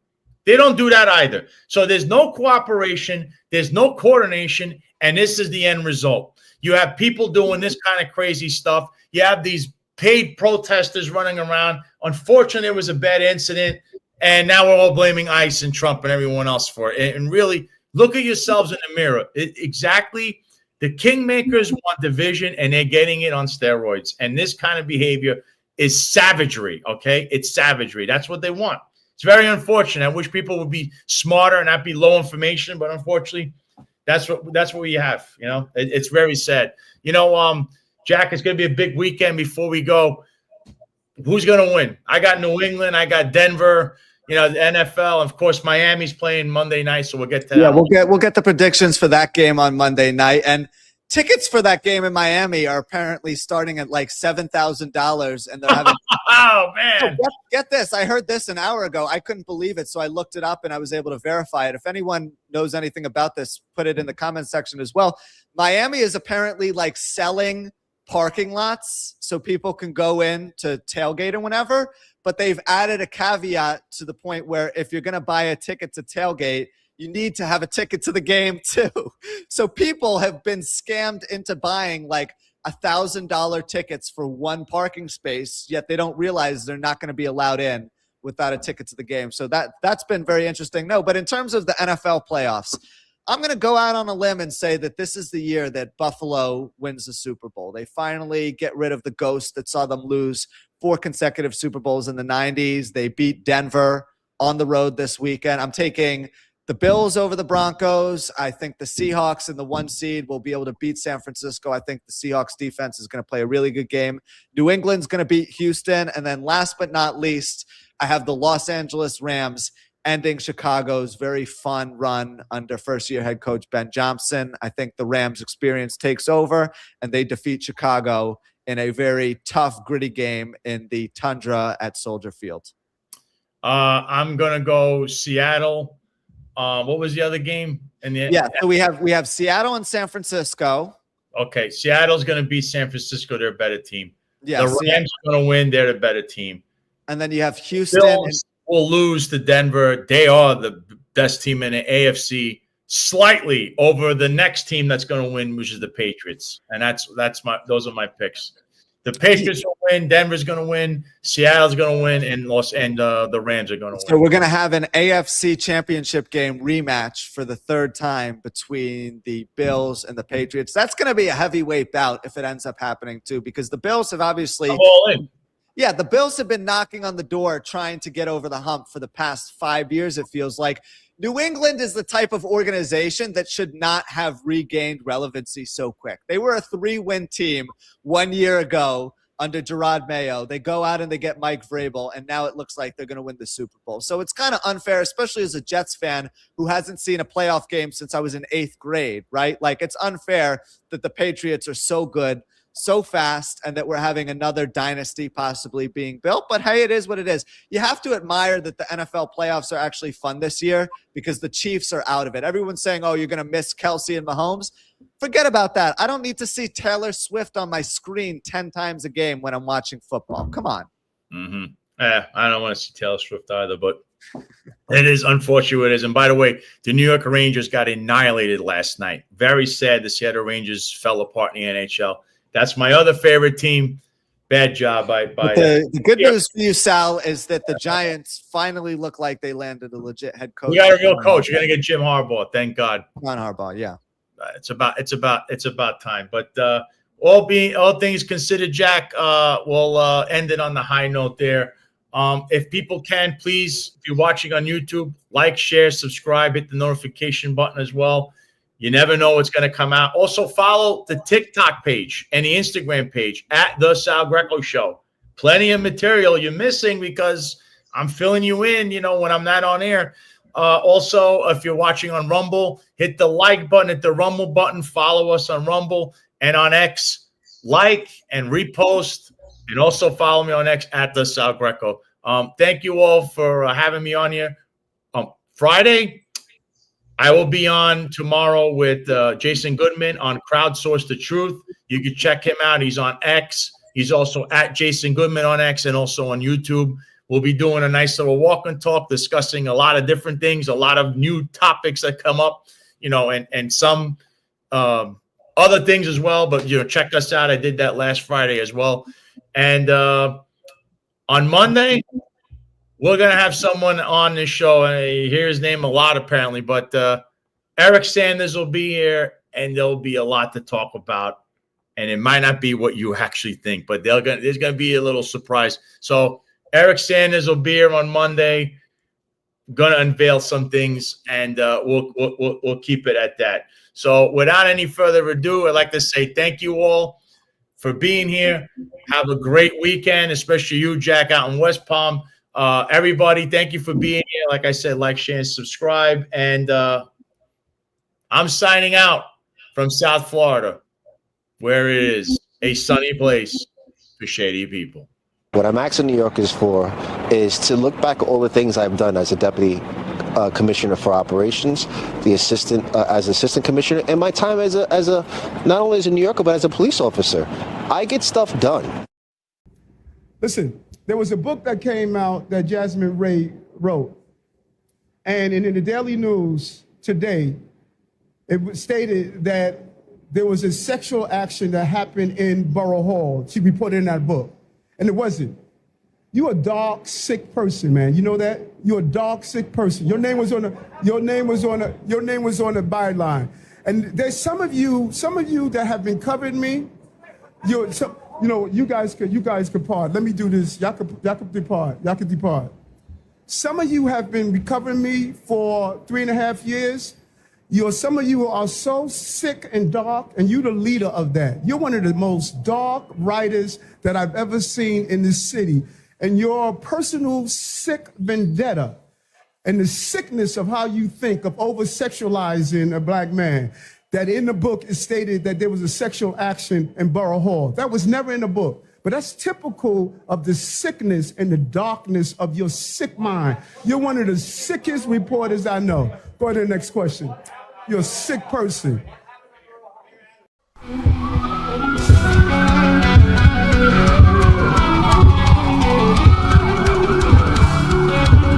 They don't do that either. So there's no cooperation, there's no coordination, and this is the end result. You have people doing this kind of crazy stuff. You have these paid protesters running around. Unfortunately, it was a bad incident, and now we're all blaming ICE and Trump and everyone else for it. And really, look at yourselves in the mirror. Exactly. The kingmakers want division, and they're getting it on steroids. And this kind of behavior is savagery, okay? It's savagery. That's what they want. It's very unfortunate. I wish people would be smarter and not be low information, but unfortunately, that's what we have. You know, it's very sad. You know, Jack, it's going to be a big weekend. Before we go, who's going to win? I got New England. I got Denver. You know, the NFL, of course, Miami's playing Monday night, so we'll get to that. Yeah, we'll get the predictions for that game on Monday night. And tickets for that game in Miami are apparently starting at like $7,000, and they're having. Oh man! Get this! I heard this an hour ago. I couldn't believe it, so I looked it up and I was able to verify it. If anyone knows anything about this, put it in the comment section as well. Miami is apparently like selling parking lots so people can go in to tailgate and whenever. But they've added a caveat to the point where if you're going to buy a ticket to tailgate, you need to have a ticket to the game too. So people have been scammed into buying like $1,000 tickets for one parking space, yet they don't realize they're not going to be allowed in without a ticket to the game. So that's been very interesting. No, but in terms of the NFL playoffs, I'm going to go out on a limb and say that this is the year that Buffalo wins the Super Bowl. They finally get rid of the ghost that saw them lose 4 consecutive Super Bowls in the 90s. They beat Denver on the road this weekend. I'm taking the Bills over the Broncos. I think the Seahawks in the 1 seed will be able to beat San Francisco. I think the Seahawks defense is going to play a really good game. New England's going to beat Houston. And then last but not least, I have the Los Angeles Rams ending Chicago's very fun run under first-year head coach Ben Johnson. I think the Rams experience takes over, and they defeat Chicago in a very tough, gritty game in the tundra at Soldier Field. I'm going to go Seattle. What was the other game? So we have Seattle and San Francisco. Okay, Seattle's going to beat San Francisco. They're a better team. Yeah, the Rams are going to win. They're the better team. And then you have Houston. Bills will lose to Denver. They are the best team in the AFC, slightly over the next team that's going to win, which is the Patriots. And those are my picks. The Patriots will win. Denver's going to win. Seattle's going to win, and the Rams are going to win. So we're going to have an AFC Championship game rematch for the 3rd time between the Bills and the Patriots. That's going to be a heavyweight bout if it ends up happening too, because the Bills have obviously. I'm all in. Yeah, the Bills have been knocking on the door trying to get over the hump for the past 5 years, it feels like. New England is the type of organization that should not have regained relevancy so quick. They were a 3-win team 1 year ago under Gerard Mayo. They go out and they get Mike Vrabel, and now it looks like they're going to win the Super Bowl. So it's kind of unfair, especially as a Jets fan who hasn't seen a playoff game since I was in 8th grade, right? Like, it's unfair that the Patriots are so good so fast and that we're having another dynasty possibly being built. But hey, it is what it is. You have to admire that the NFL playoffs are actually fun this year because the Chiefs are out of it. Everyone's saying, oh, you're going to miss Kelsey and Mahomes. Forget about that. I don't need to see Taylor Swift on my screen 10 times a game when I'm watching football. Come on. I don't want to see Taylor Swift either, but it is unfortunate it is. And by the way, the New York Rangers got annihilated last night. Very sad the Seattle Rangers fell apart in the NHL. That's my other favorite team. Bad job by the good news for you, Sal, is that the Giants finally look like they landed a legit head coach. We got a real coach. You're gonna get Jim Harbaugh. Thank God. John Harbaugh, yeah. It's about time. But all things considered, Jack, we'll end it on the high note there. If people can, please, if you're watching on YouTube, like, share, subscribe, hit the notification button as well. You never know what's going to come out. Also, follow the TikTok page and the Instagram page at The Sal Greco Show. Plenty of material you're missing because I'm filling you in, when I'm not on air. Also, if you're watching on Rumble, hit the like button, hit the Rumble button. Follow us on Rumble. and on X. Like and repost, and also follow me on X at the Sal Greco. Thank you all for having me on here. Friday, I will be on tomorrow with Jason Goodman on Crowdsource the Truth. You can check him out. He's on X. He's also at Jason Goodman on X and also on YouTube. We'll be doing a nice little walk and talk, discussing a lot of different things, a lot of new topics that come up, you know, and some other things as well. But, you know, check us out. I did that last Friday as well. And on Monday, we're going to have someone on this show. I hear his name a lot, apparently. But Eric Sanders will be here, and there'll be a lot to talk about. And it might not be what you actually think, but there's going to be a little surprise. So Eric Sanders will be here on Monday, going to unveil some things, and we'll keep it at that. So without any further ado, I'd like to say thank you all for being here. Have a great weekend, especially you, Jack, out in West Palm. Everybody, thank you for being here. Like I said, like, share, and subscribe. And I'm signing out from South Florida, where it is a sunny place for shady people. What I'm asking New Yorkers for is to look back at all the things I've done as a deputy commissioner for operations, the assistant as assistant commissioner, and my time as a not only as a New Yorker but as a police officer. I get stuff done. Listen, there was a book that came out that Jasmine Ray wrote, and in the Daily News today, it was stated that there was a sexual action that happened in Borough Hall. She reported in that book, and it wasn't. You're a dark, sick person, man. You know that? You're a dark, sick person. Your name was on the byline. And there's some of you that have been covering me. You guys could part. Let me do this. Y'all could depart. Some of you have been covering me for 3.5 years. Some of you are so sick and dark, and you're the leader of that. You're one of the most dark writers that I've ever seen in this city. And your personal sick vendetta and the sickness of how you think of over-sexualizing a black man, that in the book is stated that there was a sexual action in Borough Hall. That was never in the book. But that's typical of the sickness and the darkness of your sick mind. You're one of the sickest reporters I know. Go to the next question. You're a sick person.